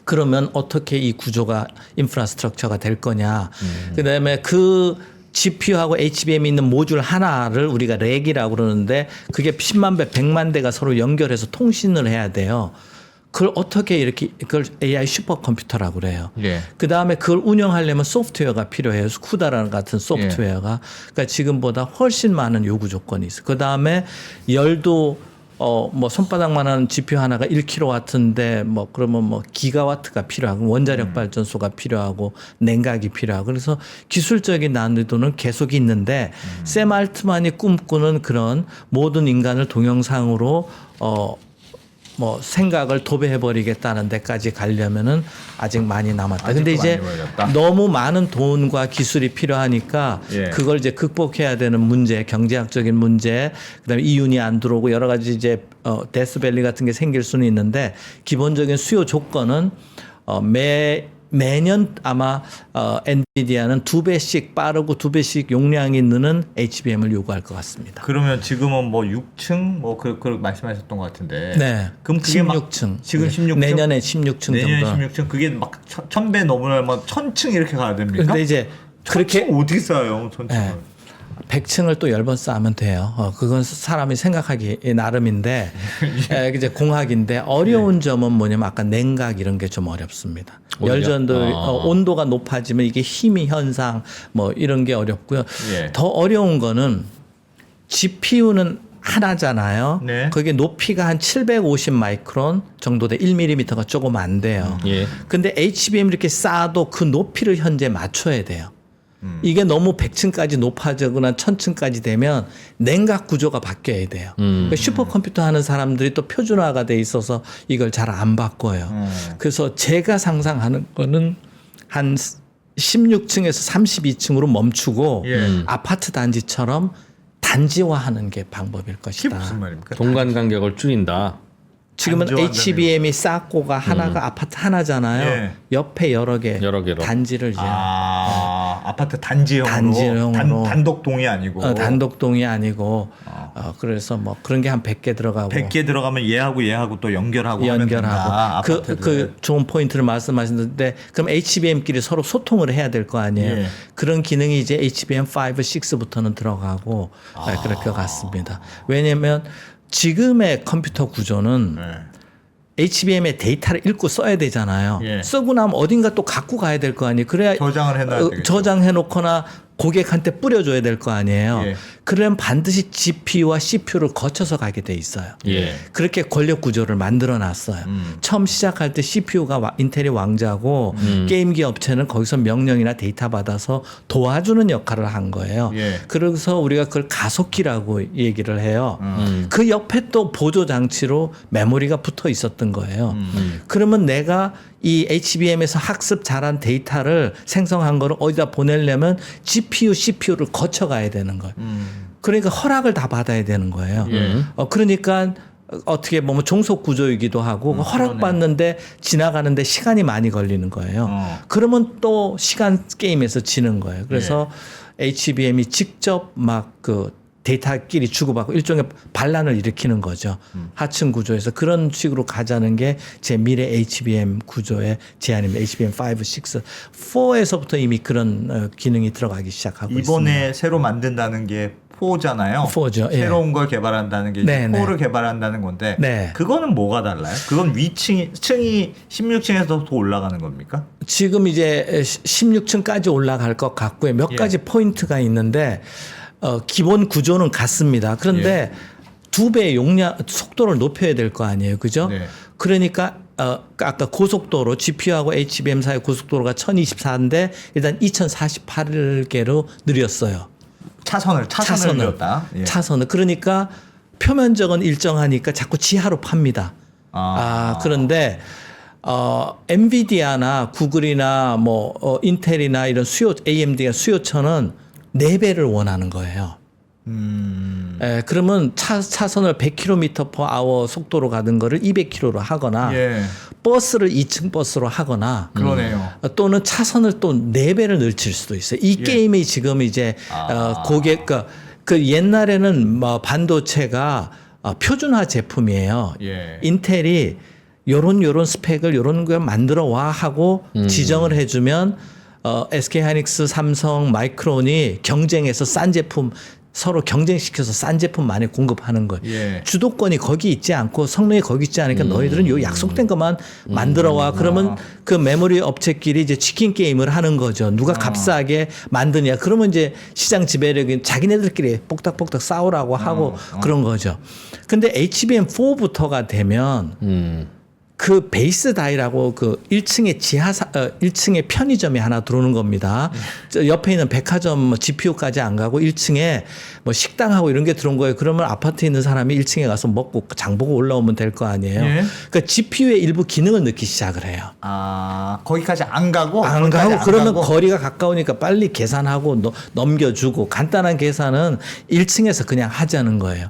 S3: 그러면 어떻게 이 구조가 인프라스트럭처가 될 거냐. 그다음에 그 GPU하고 HBM이 있는 모듈 하나를 우리가 렉이라고 그러는데 그게 10만 배, 100만 대가 서로 연결해서 통신을 해야 돼요. 그걸 어떻게 이렇게 그걸 AI 슈퍼컴퓨터라고 그래요.
S2: 예.
S3: 그다음에 그걸 운영하려면 소프트웨어가 필요해요. 스쿠다라는 같은 소프트웨어가. 그러니까 지금보다 훨씬 많은 요구 조건이 있어요. 그다음에 열도 뭐 손바닥만한 GPU 하나가 1kW인데 뭐 그러면 뭐 기가와트가 필요하고 원자력 발전소가 필요하고 냉각이 필요하고 그래서 기술적인 난이도는 계속 있는데 샘 알트만이 꿈꾸는 그런 모든 인간을 동영상으로 뭐 생각을 도배해버리겠다는 데까지 가려면은 아직 많이 남았다. 근데 이제 너무 많은 돈과 기술이 필요하니까
S1: 예.
S3: 그걸 이제 극복해야 되는 문제, 경제학적인 문제, 그다음에 이윤이 안 들어오고 여러 가지 이제 데스밸리 같은 게 생길 수는 있는데 기본적인 수요 조건은 매년 아마 엔비디아는 2배씩 빠르고 2배씩 용량이 느는 HBM을 요구할 것 같습니다.
S1: 그러면 지금은 뭐 6층 뭐 그 말씀하셨던 것 같은데.
S3: 네.
S1: 그럼 그게
S3: 16층.
S1: 지금 16층.
S3: 내년에 16층
S1: 내년에
S3: 정도.
S1: 16층 그게 막 1000배 넘으면 막 1000층 이렇게 가야 됩니까?
S3: 근데 이제 그렇게
S1: 1000층 어떻게 쌓아요? 1000층을.
S3: 네. 100층을 또 10번 쌓으면 돼요. 그건 사람이 생각하기 나름인데 이제 공학인데 어려운 점은 뭐냐면 아까 냉각 이런 게 좀 어렵습니다.
S2: 오히려?
S3: 열전도 온도가 높아지면 이게 힘이 현상 뭐 이런 게 어렵고요.
S1: 예.
S3: 더 어려운 거는 GPU는 하나잖아요.
S1: 네.
S3: 그게 높이가 한 750 마이크론 정도 돼 1mm가 조금 안 돼요.
S2: 예.
S3: 근데 HBM 이렇게 쌓아도 그 높이를 현재 맞춰야 돼요. 이게 너무 100층까지 높아지거나 1000층까지 되면 냉각 구조가 바뀌어야 돼요. 그러니까 슈퍼컴퓨터 하는 사람들이 또 표준화가 돼 있어서 이걸 잘 안 바꿔요. 그래서 제가 상상하는 거는 한 16층에서 32층으로 멈추고
S1: 예.
S3: 아파트 단지처럼 단지화하는 게 방법일
S1: 그게
S3: 것이다.
S1: 무슨 말입니까?
S2: 공간 간격을 줄인다.
S3: 지금은
S1: 단지화한다는
S3: HBM이 쌓고가 하나가 아파트 하나잖아요.
S1: 예.
S3: 옆에 여러 개로 단지를 이제
S1: 아파트 단지형으로,
S3: 단지형으로.
S1: 단독동이 아니고
S3: 단독동이 아니고 그래서 뭐 그런 게 한 100개 들어가고
S1: 100개 들어가면 얘하고 또 연결하고 하면 된다.
S3: 그 좋은 포인트를 말씀하셨는데 그럼 HBM끼리 서로 소통을 해야 될 거 아니에요.
S1: 예.
S3: 그런 기능이 이제 HBM5, 6부터는 들어가고 그럴 것 같습니다. 왜냐하면 지금의 컴퓨터 구조는
S1: 네.
S3: HBM의 데이터를 읽고 써야 되잖아요.
S1: 예.
S3: 쓰고 나면 어딘가 또 갖고 가야 될 거 아니에요. 그래야
S1: 저장을 해놔야 되겠죠.
S3: 저장해놓거나 고객한테 뿌려줘야 될 거 아니에요.
S1: 예.
S3: 그러면 반드시 GPU와 CPU를 거쳐서 가게 돼 있어요.
S2: 예.
S3: 그렇게 권력 구조를 만들어 놨어요. 처음 시작할 때 CPU가 인텔이 왕자고 게임기 업체는 거기서 명령이나 데이터 받아서 도와주는 역할을 한 거예요.
S1: 예.
S3: 그래서 우리가 그걸 가속기라고 얘기를 해요. 그 옆에 또 보조 장치로 메모리가 붙어 있었던 거예요. 그러면 내가 이 HBM에서 학습 잘한 데이터를 생성한 거를 어디다 보내려면 GPU, CPU를 거쳐가야 되는 거예요. 그러니까 허락을 다 받아야 되는 거예요.
S1: 예.
S3: 그러니까 어떻게 보면 종속 구조이기도 하고 허락받는데 지나가는데 시간이 많이 걸리는 거예요. 그러면 또 시간 게임에서 지는 거예요. 그래서 HBM이 직접 막 그 데이터끼리 주고받고 일종의 반란을 일으키는 거죠. 하층 구조에서 그런 식으로 가자는 게 제 미래 HBM 구조의 제안입니다. HBM 5, 6, 4에서부터 이미 그런 기능이 들어가기 시작하고
S1: 이번에
S3: 있습니다.
S1: 새로 만든다는 게 4잖아요.
S3: 4죠. 예.
S1: 새로운 걸 개발한다는 게
S3: 네,
S1: 4를
S3: 네.
S1: 개발한다는 건데
S3: 네.
S1: 그거는 뭐가 달라요? 그건 층이 16층에서 더 올라가는 겁니까?
S3: 지금 이제 16층까지 올라갈 것 같고요. 몇
S1: 예.
S3: 가지 포인트가 있는데 기본 구조는 같습니다. 그런데 두 배의 용량 속도를 높여야 될 거 아니에요, 그죠?
S1: 네.
S3: 그러니까 아까 고속도로 GPU하고 HBM 사이 고속도로가 1024인데 일단 2048개로 늘렸어요.
S1: 차선을 늘렸다. 예.
S3: 차선을. 그러니까 표면적은 일정하니까 자꾸 지하로 팝니다. 그런데 엔비디아나 구글이나 뭐 인텔이나 이런 AMD가 수요처는 4배를 원하는 거예요. 그러면 차선을 100km/h 속도로 가는 거를 200km로 하거나
S1: 예.
S3: 버스를 2층 버스로 하거나
S1: 그러네요.
S3: 또는 차선을 또 4배를 늘칠 수도 있어요. 이 게임이 지금 이제 고객 그 옛날에는 뭐 반도체가 표준화 제품이에요.
S1: 예.
S3: 인텔이 요런 스펙을 요런 걸 만들어 와 하고 지정을 해주면 SK 하이닉스, 삼성, 마이크론이 경쟁해서 싼 제품 서로 경쟁시켜서 싼 제품 많이 공급하는 거예요.
S1: 예.
S3: 주도권이 거기 있지 않고 성능이 거기 있지 않으니까 너희들은 요 약속된 것만 만들어 와. 그러면 그 메모리 업체끼리 이제 치킨 게임을 하는 거죠. 누가 값싸게 만드냐. 그러면 이제 시장 지배력이 자기네들끼리 뽁닥뽁닥 싸우라고 하고 그런 거죠. 근데 HBM4부터가 되면 그 베이스 다이라고 그 1층에 1층에 편의점이 하나 들어오는 겁니다. 저 옆에 있는 백화점 뭐 GPU까지 안 가고 1층에 뭐 식당하고 이런 게 들어온 거예요. 그러면 아파트에 있는 사람이 1층에 가서 먹고 장 보고 올라오면 될 거 아니에요.
S1: 예.
S3: 그러니까 GPU의 일부 기능을 넣기 시작을 해요.
S1: 거기까지 안 가고
S3: 그러면 거리가 가까우니까 빨리 계산하고 넘겨주고 간단한 계산은 1층에서 그냥 하자는 거예요.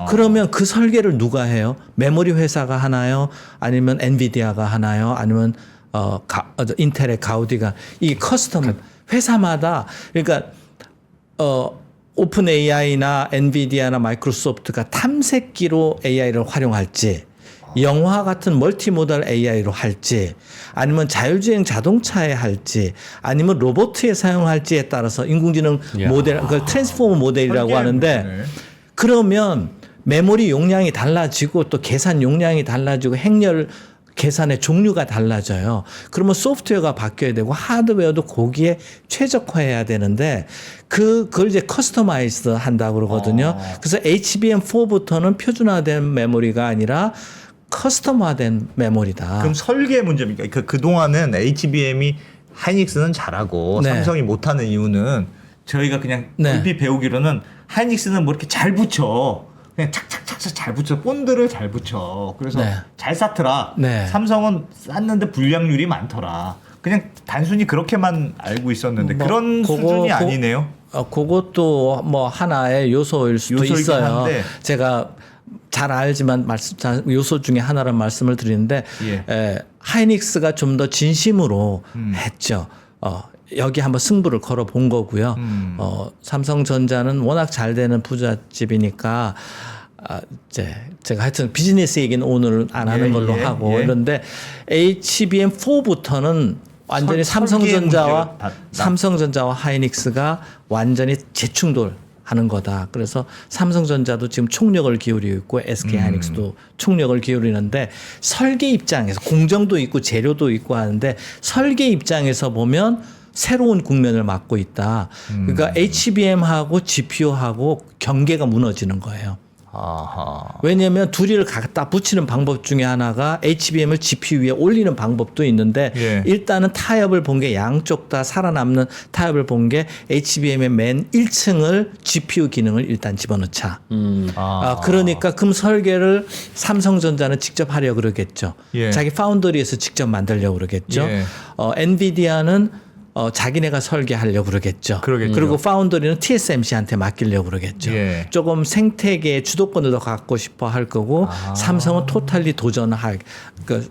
S3: 그러면 그 설계를 누가 해요? 메모리 회사가 하나요? 아니면 엔비디아가 하나요? 아니면 인텔의 가우디가 이 커스텀 회사마다 그러니까 오픈 AI나 엔비디아나 마이크로소프트가 탐색기로 AI를 활용할지 영화 같은 멀티모달 AI로 할지 아니면 자율주행 자동차에 할지 아니면 로봇에 사용할지에 따라서 인공지능 모델 그걸 트랜스포머 모델이라고 하는데 그러면 메모리 용량이 달라지고 또 계산 용량이 달라지고 행렬 계산의 종류가 달라져요. 그러면 소프트웨어가 바뀌어야 되고 하드웨어도 거기에 최적화해야 되는데 그걸 이제 커스터마이즈 한다고 그러거든요. 그래서 HBM4부터는 표준화된 메모리가 아니라 커스텀화된 메모리다.
S1: 그럼 설계 문제입니까? 그동안은 HBM이 하이닉스는 잘하고
S3: 네.
S1: 삼성이 못하는 이유는 저희가 그냥 급히 배우기로는 하이닉스는 뭐 이렇게 잘 붙여. 그냥 착착착착 잘 붙여. 본드를 잘 붙여. 그래서 잘 쌓더라. 삼성은 쌓는데 불량률이 많더라. 그냥 단순히 그렇게만 알고 있었는데 그런 수준이 아니네요.
S3: 그것도 뭐 하나의 요소일 수도 있어요.
S1: 한데.
S3: 제가 잘 알지만 요소 중에 하나라는 말씀을 드리는데 하이닉스가 좀 더 진심으로 했죠. 여기 한번 승부를 걸어 본 거고요. 삼성전자는 워낙 잘 되는 부잣집이니까 이제 제가 하여튼 비즈니스 얘기는 오늘 안 하는 걸로 하고 그런데 HBM4부터는 완전히 삼성전자와 하이닉스가 완전히 재충돌하는 거다. 그래서 삼성전자도 지금 총력을 기울이고 있고 SK 하이닉스도 총력을 기울이는데 설계 입장에서 공정도 있고 재료도 있고 하는데 설계 입장에서 보면 새로운 국면을 맞고 있다. 그러니까 HBM하고 GPU하고 경계가 무너지는 거예요. 왜냐하면 둘이를 갖다 붙이는 방법 중에 하나가 HBM을 GPU 위에 올리는 방법도 있는데 일단은 타협을 본 게 양쪽 다 살아남는 타협을 본 게 HBM의 맨 1층을 GPU 기능을 일단 집어넣자. 그러니까 그럼 설계를 삼성전자는 직접 하려고 그러겠죠. 자기 파운더리에서 직접 만들려고 그러겠죠. 엔비디아는 자기네가 설계하려고 그러겠죠. 그리고 파운더리는 TSMC한테 맡기려고 그러겠죠. 조금 생태계의 주도권을 더 갖고 싶어 할 거고 삼성은 토탈리 도전할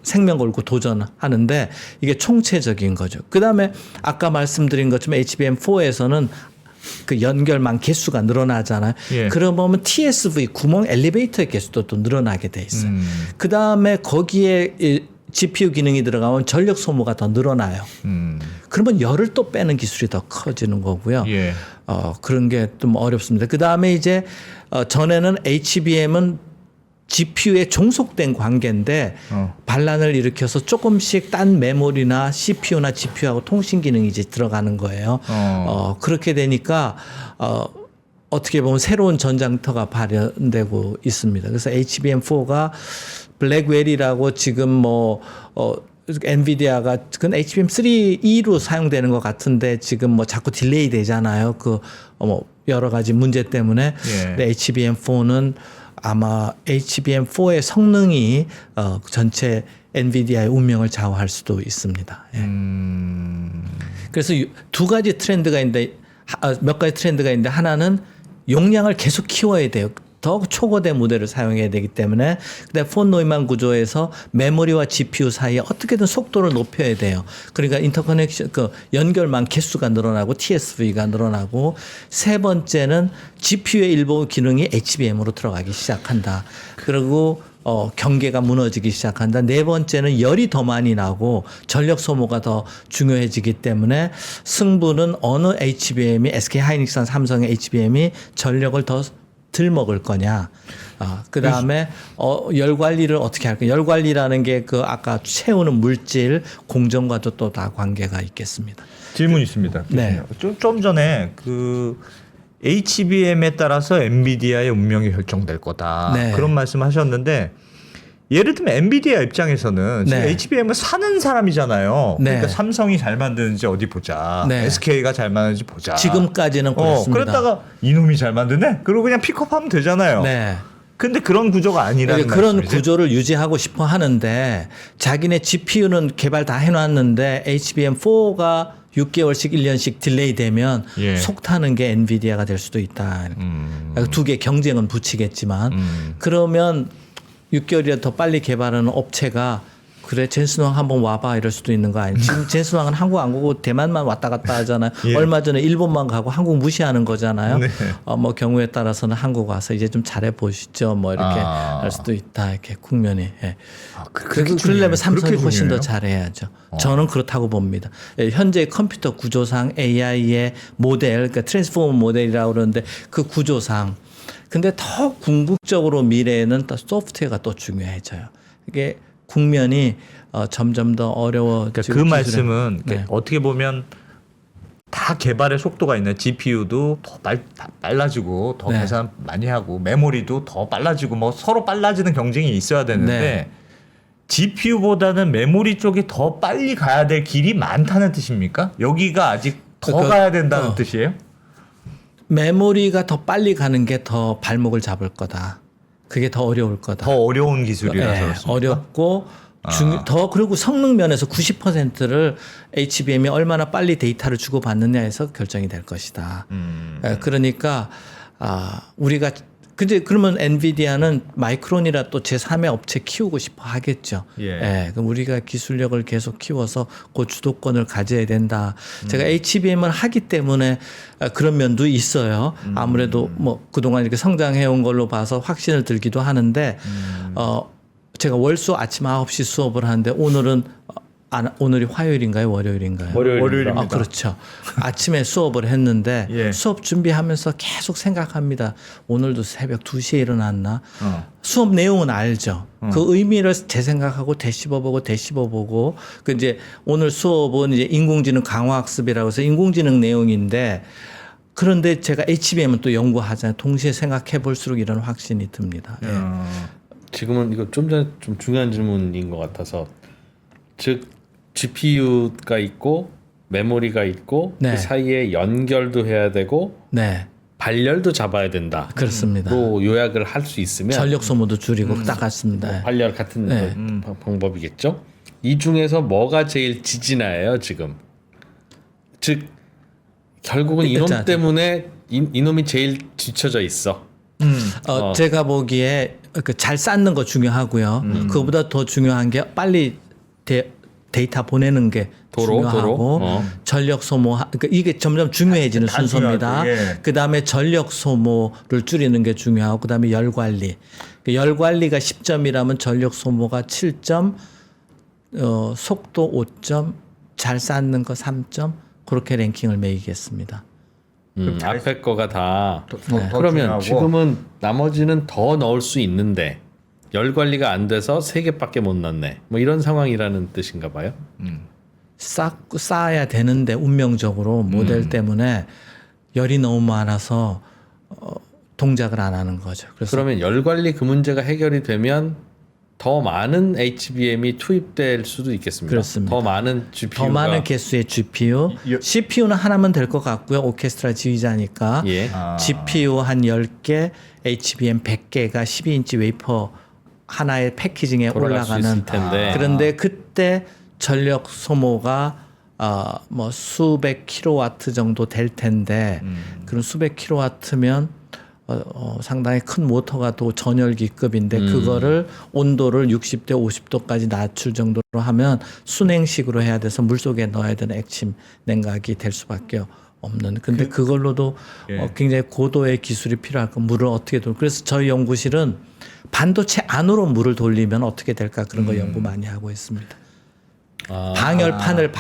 S3: 생명 걸고 도전하는데 이게 총체적인 거죠. 그다음에 아까 말씀드린 것처럼 HBM4에서는 그 연결망 개수가 늘어나잖아요.
S1: 예.
S3: 그러면 TSV 구멍 엘리베이터의 개수도 또 늘어나게 돼 있어요. 그 다음에 거기에 이 GPU 기능이 들어가면 전력 소모가 더 늘어나요. 그러면 열을 또 빼는 기술이 더 커지는 거고요.
S1: 예.
S3: 그런 게 좀 어렵습니다. 그 다음에 이제 전에는 HBM은 GPU에 종속된 관계인데 반란을 일으켜서 조금씩 딴 메모리나 CPU나 GPU하고 통신 기능이 이제 들어가는 거예요. 그렇게 되니까 어떻게 보면 새로운 전장터가 발현되고 있습니다. 그래서 HBM4가 블랙웰이라고 지금 뭐 엔비디아가 그건 HBM3E로 사용되는 것 같은데 지금 뭐 자꾸 딜레이 되잖아요. 그 뭐 여러 가지 문제 때문에.
S1: 예.
S3: 근데 HBM4는 아마 HBM4의 성능이 전체 엔비디아의 운명을 좌우할 수도 있습니다. 예. 그래서 두 가지 트렌드가 있는데 몇 가지 트렌드가 있는데 하나는 용량을 계속 키워야 돼요. 더 초거대 모델을 사용해야 되기 때문에 근데 폰 노이만 구조에서 메모리와 GPU 사이에 어떻게든 속도를 높여야 돼요. 그러니까 인터커넥션 그 연결망 개수가 늘어나고 TSV가 늘어나고 세 번째는 GPU의 일부 기능이 HBM으로 들어가기 시작한다. 그리고 경계가 무너지기 시작한다. 네 번째는 열이 더 많이 나고 전력 소모가 더 중요해지기 때문에 승부는 어느 HBM이 SK 하이닉스나 삼성의 HBM이 전력을 더 덜 먹을 거냐. 그 다음에 열 관리를 어떻게 할까. 열 관리라는 게 그 아까 채우는 물질 공정과도 또 다 관계가 있겠습니다.
S1: 질문 있습니다.
S3: 네.
S1: 좀 전에 그 HBM에 따라서 엔비디아의 운명이 결정될 거다.
S3: 네.
S1: 그런 말씀하셨는데 예를 들면 엔비디아 입장에서는 지금
S3: 네.
S1: HBM을 사는 사람이잖아요.
S3: 네.
S1: 그러니까 삼성이 잘 만드는지 어디 보자.
S3: 네.
S1: SK가 잘 만드는지 보자.
S3: 지금까지는 그렇습니다.
S1: 그랬다가 이놈이 잘 만드네. 그리고 그냥 픽업하면 되잖아요.
S3: 네.
S1: 근데 그런 구조가 아니라는
S3: 그런
S1: 말씀이세요?
S3: 구조를 유지하고 싶어 하는데 자기네 GPU는 개발 다 해놨는데 HBM4가 6개월씩 1년씩 딜레이 되면
S1: 예.
S3: 속 타는 게 엔비디아가 될 수도 있다. 두 개 경쟁은 붙이겠지만 그러면 6개월이라도 더 빨리 개발하는 업체가 그래 젠슨왕 한번 와봐 이럴 수도 있는 거 아니에요. 지금 젠슨왕은 한국 안 가고 대만만 왔다 갔다 하잖아요.
S1: 예.
S3: 얼마 전에 일본만 가고 한국 무시하는 거잖아요.
S1: 네.
S3: 뭐 경우에 따라서는 한국 와서 이제 좀 잘해 보시죠. 뭐 이렇게 할 수도 있다. 이렇게 국면이. 예. 그러려면 삼성이 훨씬 더 잘해야죠. 저는 그렇다고 봅니다. 예, 현재 컴퓨터 구조상 AI의 모델, 그러니까 트랜스포머 모델이라고 그러는데 그 구조상. 근데 더 궁극적으로 미래에는 또 소프트웨어가 또 중요해져요. 이게 국면이 점점 더 어려워지고.
S1: 그러니까 그 말씀은
S3: 네.
S1: 어떻게 보면 다 개발의 속도가 있는 GPU도 더 빨라지고 더
S3: 네.
S1: 계산 많이 하고 메모리도 더 빨라지고 뭐 서로 빨라지는 경쟁이 있어야 되는데
S3: 네.
S1: GPU보다는 메모리 쪽이 더 빨리 가야 될 길이 많다는 뜻입니까? 여기가 아직 더 가야 된다는 뜻이에요?
S3: 메모리가 더 빨리 가는 게 더 발목을 잡을 거다. 그게 더 어려울 거다.
S1: 더 어려운 기술이라서
S3: 네,
S1: 그렇습니까?
S3: 어렵고 더 그리고 성능 면에서 90%를 HBM이 얼마나 빨리 데이터를 주고 받느냐에서 결정이 될 것이다. 그러니까 우리가 근데 그러면 엔비디아는 마이크론이라 또 제3의 업체 키우고 싶어 하겠죠.
S1: 예.
S3: 그럼 우리가 기술력을 계속 키워서 그 주도권을 가져야 된다. 제가 HBM을 하기 때문에 그런 면도 있어요. 아무래도 뭐 그동안 이렇게 성장해 온 걸로 봐서 확신을 들기도 하는데 제가 월수 아침 9시 수업을 하는데 오늘이 화요일인가요? 월요일인가요?
S1: 월요일입니다.
S3: 그렇죠. 아침에 수업을 했는데
S1: 예.
S3: 수업 준비하면서 계속 생각합니다. 오늘도 새벽 2시에 일어났나? 수업 내용은 알죠. 그 의미를 재생각하고 되씹어보고 그 이제 오늘 수업은 이제 인공지능 강화학습이라고 해서 인공지능 내용인데 그런데 제가 HBM은 또 연구하잖아요. 동시에 생각해 볼수록 이런 확신이 듭니다. 예.
S2: 지금은 이거 좀 전에 좀 중요한 질문인 것 같아서 즉 GPU가 있고 메모리가 있고
S3: 네.
S2: 그 사이에 연결도 해야 되고
S3: 네.
S2: 발열도 잡아야 된다.
S3: 그렇습니다.
S2: 또 요약을 할 수 있으면
S3: 전력 소모도 줄이고 딱 같습니다.
S2: 발열 같은
S3: 네.
S2: 방법이겠죠. 이 중에서 뭐가 제일 지지나예요 지금? 즉 결국은 이놈
S3: 일단
S2: 때문에 이놈이 제일 뒤쳐져 있어.
S3: 제가 보기에 잘 쌓는 거 중요하고요. 그거보다 더 중요한 게 빨리 데이터 보내는 게
S2: 도로.
S3: 중요하고 전력 소모 그러니까 이게 점점 중요해지는
S1: 다
S3: 순서입니다.
S1: 중요하죠. 예.
S3: 그다음에 전력 소모를 줄이는 게 중요하고 그다음에 열 관리. 열 관리가 10점이라면 전력 소모가 7점, 속도 5점, 잘 쌓는 거 3점 그렇게 랭킹을 매기겠습니다.
S2: 앞에 거가 다.
S1: 더
S2: 그러면
S1: 중요하고.
S2: 지금은 나머지는 더 넣을 수 있는데 열 관리가 안 돼서 3개밖에 못 넣네. 뭐 이런 상황이라는 뜻인가 봐요.
S3: 쌓아야 되는데 운명적으로 모델 때문에 열이 너무 많아서 동작을 안 하는 거죠. 그래서
S2: 그러면 열 관리 그 문제가 해결이 되면 더 많은 HBM이 투입될 수도 있겠습니다.
S3: 그렇습니다.
S2: 더 많은 GPU가
S3: 더 많은 개수의 GPU, CPU는 하나면 될 것 같고요. 오케스트라 지휘자니까
S2: 예.
S3: GPU 한 10개, HBM 100개가 12인치 웨이퍼 하나의 패키징에
S2: 돌아갈 수 있을
S3: 올라가는
S2: 텐데.
S3: 그런데 그때 전력 소모가 뭐 수백 킬로와트 정도 될 텐데 그런 수백 킬로와트면 상당히 큰 모터가 또 전열기급인데 그거를 온도를 60대 50도까지 낮출 정도로 하면 순행식으로 해야 돼서 물속에 넣어야 되는 액침 냉각이 될 수밖에 없는. 근데 그걸로도 굉장히 고도의 기술이 필요할 거 물을 어떻게 돌. 그래서 저희 연구실은 반도체 안으로 물을 돌리면 어떻게 될까 그런 거 연구 많이 하고 있습니다. 방열판을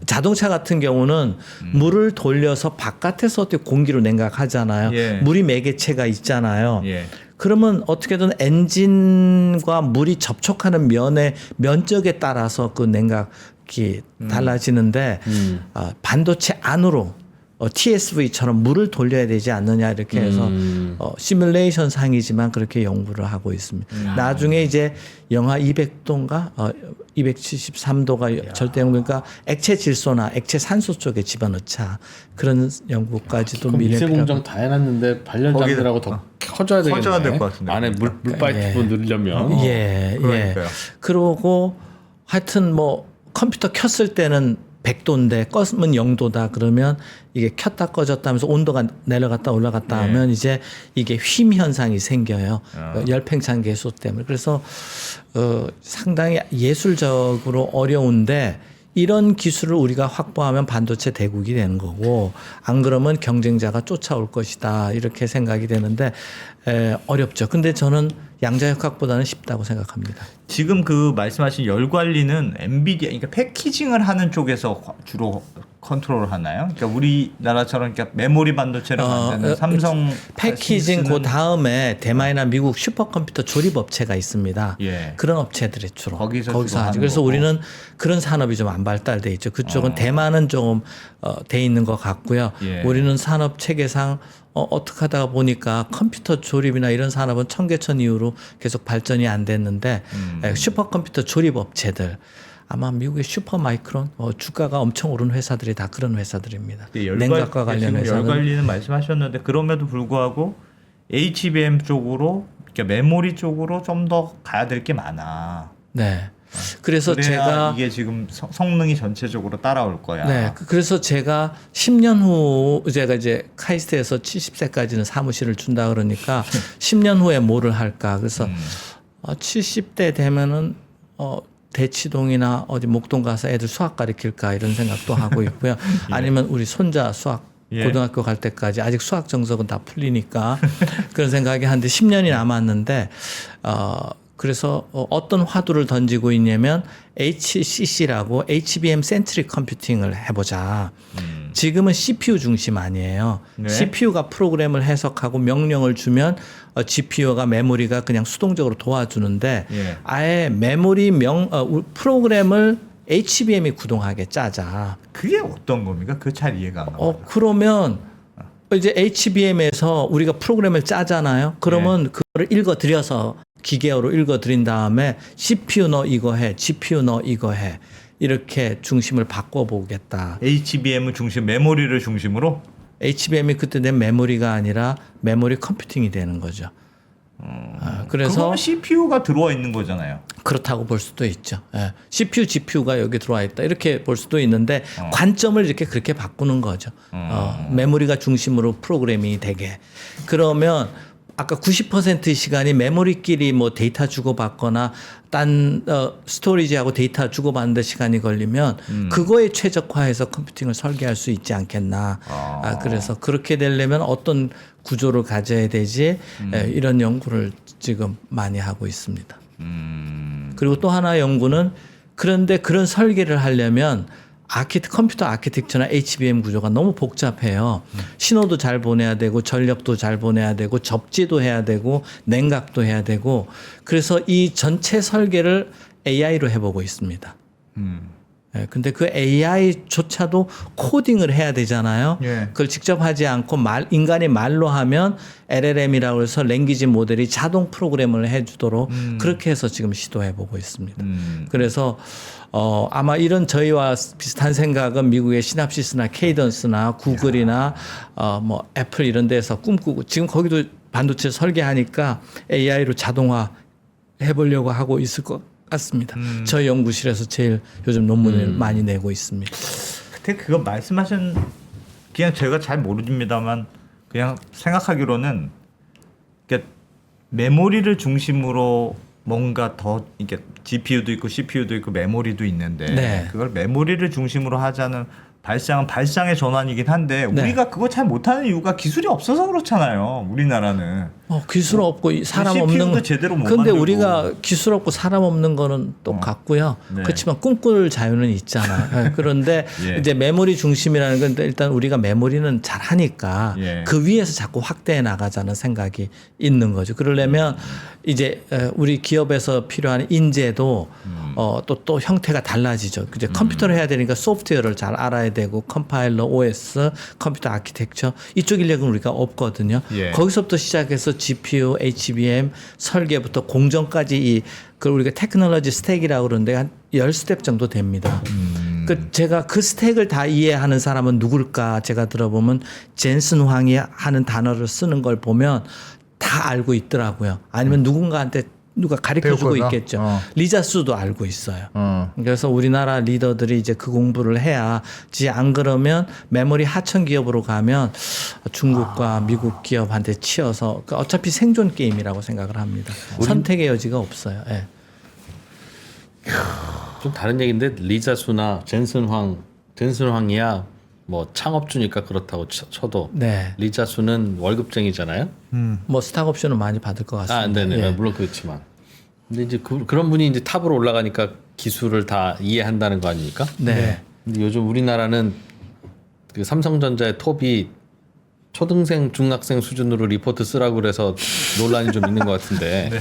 S3: 자동차 같은 경우는 물을 돌려서 바깥에서 어떻게 공기로 냉각하잖아요.
S1: 예.
S3: 물이 매개체가 있잖아요.
S1: 예.
S3: 그러면 어떻게든 엔진과 물이 접촉하는 면적에 따라서 그 냉각이 달라지는데 반도체 안으로 TSV처럼 물을 돌려야 되지 않느냐 이렇게 해서 시뮬레이션 상이지만 그렇게 연구를 하고 있습니다. 나중에 이제 영하 200도인가 273도가 절대 연구니까 액체 질소나 액체 산소 쪽에 집어넣자 그런 연구까지도 미래
S2: 미세 공정 다 해놨는데 발열장들하고 더 커져야 되겠네.
S1: 커져야 될 것 같은데.
S2: 안에 물 파이프 넣으려면.
S3: 예.
S1: 그러니까요.
S3: 그러고 하여튼 뭐 컴퓨터 켰을 때는 100도인데 껐으면 0도다 그러면 이게 켰다 꺼졌다 하면서 온도가 내려갔다 올라갔다 하면 이제 이게 휨 현상이 생겨요. 열팽창 계수 때문에. 그래서 상당히 예술적으로 어려운데 이런 기술을 우리가 확보하면 반도체 대국이 되는 거고 안 그러면 경쟁자가 쫓아올 것이다 이렇게 생각이 되는데 어렵죠. 근데 저는 양자역학보다는 쉽다고 생각합니다.
S1: 지금 그 말씀하신 열 관리는 엔비디아 그러니까 패키징을 하는 쪽에서 주로 컨트롤을 하나요? 그러니까 우리나라처럼 그러니까 메모리 반도체를 만드는 삼성
S3: 패키징
S1: CS는
S3: 그 다음에 대만이나 미국 슈퍼컴퓨터 조립 업체가 있습니다.
S1: 예.
S3: 그런 업체들이 주로
S1: 거기서
S3: 하죠.
S1: 하는
S3: 그래서
S1: 거고.
S3: 우리는 그런 산업이 좀 안 발달돼 있죠. 그쪽은 대만은 좀 돼 있는 것 같고요.
S1: 예.
S3: 우리는 산업 체계상 어떻게 하다가 보니까 컴퓨터 조립이나 이런 산업은 청계천 이후로 계속 발전이 안 됐는데 슈퍼컴퓨터 조립 업체들 아마 미국의 슈퍼마이크론 주가가 엄청 오른 회사들이 다 그런 회사들입니다. 냉각과 관련
S1: 지금 열
S3: 회사는
S1: 관리는 말씀하셨는데 그럼에도 불구하고 HBM 쪽으로 그러니까 메모리 쪽으로 좀 더 가야 될 게 많아.
S3: 네. 그래서
S1: 그래야
S3: 제가
S1: 이게 지금 성능이 전체적으로 따라올 거야.
S3: 네. 그래서 제가 10년 후 제가 이제 카이스트에서 70세까지는 사무실을 준다 그러니까 10년 후에 뭐를 할까? 그래서 70대 되면은 대치동이나 어디 목동 가서 애들 수학 가르칠까 이런 생각도 하고 있고요. 아니면 우리 손자 수학 고등학교 갈 때까지 아직 수학 정석은 다 풀리니까 그런 생각이 하는데 10년이 남았는데 그래서 어떤 화두를 던지고 있냐면 HCC라고 HBM 센트릭 컴퓨팅을 해보자. 지금은 CPU 중심 아니에요.
S1: 네.
S3: CPU가 프로그램을 해석하고 명령을 주면 GPU가 메모리가 그냥 수동적으로 도와주는데
S1: 예.
S3: 아예 메모리 프로그램을 HBM이 구동하게 짜자.
S1: 그게 어떤 겁니까? 그 잘 이해가 안 가요.
S3: 그러면 이제 HBM에서 우리가 프로그램을 짜잖아요. 그러면 그거를 읽어드려서 기계어로 읽어드린 다음에 CPU 너 이거 해, GPU 너 이거 해. 이렇게 중심을 바꿔보겠다.
S1: HBM을 중심, 메모리를 중심으로?
S3: HBM이 그때 된 메모리가 아니라 메모리 컴퓨팅이 되는 거죠. 그래서
S1: 그거는 CPU가 들어와 있는 거잖아요.
S3: 그렇다고 볼 수도 있죠. 예. CPU, GPU가 여기 들어와 있다. 이렇게 볼 수도 있는데 관점을 이렇게 그렇게 바꾸는 거죠. 메모리가 중심으로 프로그래밍이 되게. 그러면 아까 90%의 시간이 메모리끼리 뭐 데이터 주고받거나 딴 스토리지하고 데이터 주고받는 데 시간이 걸리면 그거에 최적화해서 컴퓨팅을 설계할 수 있지 않겠나. 그래서 그렇게 되려면 어떤 구조를 가져야 되지 이런 연구를 지금 많이 하고 있습니다. 그리고 또 하나 연구는 그런데 그런 설계를 하려면 컴퓨터 아키텍처나 HBM 구조가 너무 복잡해요. 신호도 잘 보내야 되고 전력도 잘 보내야 되고 접지도 해야 되고 냉각도 해야 되고 그래서 이 전체 설계를 AI로 해보고 있습니다. 근데 그 AI조차도 코딩을 해야 되잖아요.
S1: 예.
S3: 그걸 직접 하지 않고 인간이 말로 하면 LLM이라고 해서 랭귀지 모델이 자동 프로그램을 해주도록 그렇게 해서 지금 시도해보고 있습니다. 그래서 아마 이런 저희와 비슷한 생각은 미국의 시납시스나 케이던스나 구글이나 뭐 애플 이런 데서 꿈꾸고 지금 거기도 반도체 설계하니까 AI로 자동화 해보려고 하고 있을 것 같습니다. 저희 연구실에서 제일 요즘 논문을 많이 내고 있습니다.
S1: 그때 그거 말씀하신 그냥 제가 잘 모릅니다만 그냥 생각하기로는 그러니까 메모리를 중심으로 뭔가 더 이게 GPU도 있고 CPU도 있고 메모리도 있는데
S3: 네.
S1: 그걸 메모리를 중심으로 하자는 발상은 발상의 전환이긴 한데
S3: 네.
S1: 우리가 그거 잘 못하는 이유가 기술이 없어서 그렇잖아요. 우리나라는.
S3: 기술 없고 사람
S1: CPU도
S3: 없는
S1: 제대로 못
S3: 근데
S1: 만들고.
S3: 우리가 기술 없고 사람 없는 거는 똑같고요.
S1: 네.
S3: 그렇지만 꿈꿀 자유는 있잖아요. 그런데
S1: 예.
S3: 이제 메모리 중심이라는 건 일단 우리가 메모리는 잘 하니까
S1: 예.
S3: 그 위에서 자꾸 확대해 나가자는 생각이 있는 거죠. 그러려면 이제 우리 기업에서 필요한 인재도 또 형태가 달라지죠. 이제 컴퓨터를 해야 되니까 소프트웨어를 잘 알아야 되고 컴파일러, OS, 컴퓨터 아키텍처 이쪽 인력은 우리가 없거든요.
S1: 예.
S3: 거기서부터 시작해서 GPU, HBM 설계부터 공정까지 그걸 우리가 테크놀로지 스택이라고 그러는데 한 10스텝 정도 됩니다. 제가 그 스택을 다 이해하는 사람은 누굴까 제가 들어보면 젠슨 황이 하는 단어를 쓰는 걸 보면 다 알고 있더라고요. 아니면 누군가한테 누가 가르쳐주고
S1: 배웠구나.
S3: 있겠죠. 리자수도 알고 있어요. 그래서 우리나라 리더들이 이제 그 공부를 해야지 안 그러면 메모리 하청 기업으로 가면 중국과 미국 기업한테 치여서 그러니까 어차피 생존 게임이라고 생각을 합니다. 선택의 여지가 없어요. 예.
S2: 좀 다른 얘기인데 리자수나 젠슨 황이야 뭐 창업주니까 그렇다고 쳐도
S3: 네.
S2: 리자수는 월급쟁이잖아요.
S3: 뭐 스탁 옵션은 많이 받을 것 같습니다.
S2: 네네.
S3: 예.
S2: 물론 그렇지만. 근데 이제 그런 분이 이제 탑으로 올라가니까 기술을 다 이해한다는 거 아닙니까?
S3: 네.
S2: 근데 요즘 우리나라는 그 삼성전자의 톱이 초등생, 중학생 수준으로 리포트 쓰라고 그래서 논란이 좀 있는 것 같은데.
S1: 네.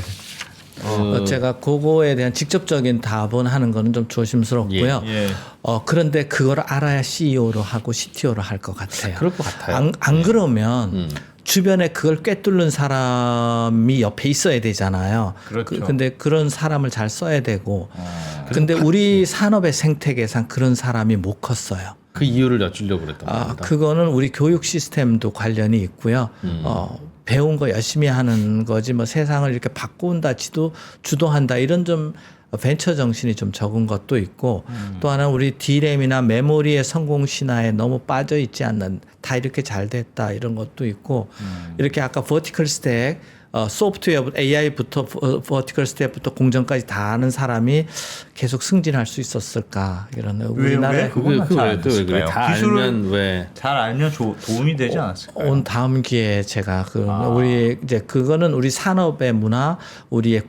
S3: 제가 그거에 대한 직접적인 답은 하는 거는 좀 조심스럽고요.
S1: 예.
S3: 그런데 그걸 알아야 CEO로 하고 CTO로 할 것 같아요.
S2: 그럴 것 같아요.
S3: 안 그러면 주변에 그걸 꿰뚫는 사람이 옆에 있어야 되잖아요.
S1: 그렇죠.
S3: 근데 그런 사람을 잘 써야 되고. 근데 우리 산업의 생태계상 그런 사람이 못 컸어요.
S2: 그 이유를 여쭈려고 그랬던 겁니다.
S3: 그거는 우리 교육 시스템도 관련이 있고요. 배운 거 열심히 하는 거지 뭐 세상을 이렇게 바꾼다, 주도한다 이런 좀 벤처 정신이 좀 적은 것도 있고 또 하나 우리 D램이나 메모리의 성공 신화에 너무 빠져 있지 않는 다 이렇게 잘 됐다 이런 것도 있고 이렇게 아까 버티컬 스택 소프트웨어 AI부터 버티컬 스텝부터 공정까지 다 아는 사람이 계속 승진할 수 있었을까 이런 우리나라에
S1: 그건 잘
S2: 그래? 다 알면 왜?
S1: 잘 알면 도움이 되지 않았을까요?
S3: 온 다음 기회에 제가 우리 이제 그거는 우리 산업의 문화, 우리의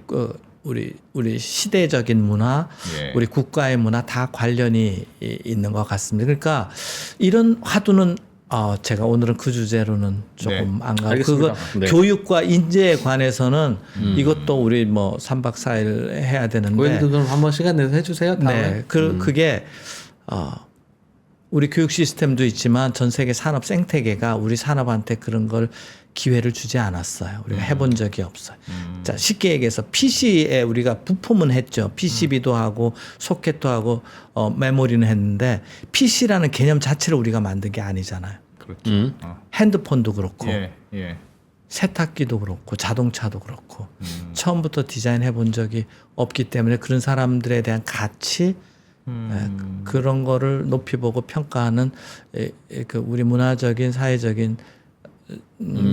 S3: 우리 시대적인 문화,
S1: 예.
S3: 우리 국가의 문화 다 관련이 있는 것 같습니다. 그러니까 이런 화두는 제가 오늘은 그 주제로는 조금 안 가고
S2: 알겠습니다.
S3: 그거
S2: 네.
S3: 교육과 인재에 관해서는 이것도 우리 뭐 3박 4일 해야 되는데
S2: 고객님들 그럼 한번 시간 내서 해주세요. 다음에.
S3: 네, 그게 우리 교육 시스템도 있지만 전 세계 산업 생태계가 우리 산업한테 그런 걸 기회를 주지 않았어요. 우리가 해본 적이 없어요. 자, 쉽게 얘기해서 PC에 우리가 부품은 했죠. PCB도 하고 소켓도 하고 메모리는 했는데 PC라는 개념 자체를 우리가 만든 게 아니잖아요.
S1: 그렇죠.
S3: 핸드폰도 그렇고
S1: 예.
S3: 세탁기도 그렇고 자동차도 그렇고 처음부터 디자인해 본 적이 없기 때문에 그런 사람들에 대한 가치 그런 거를 높이 보고 평가하는 그 우리 문화적인 사회적인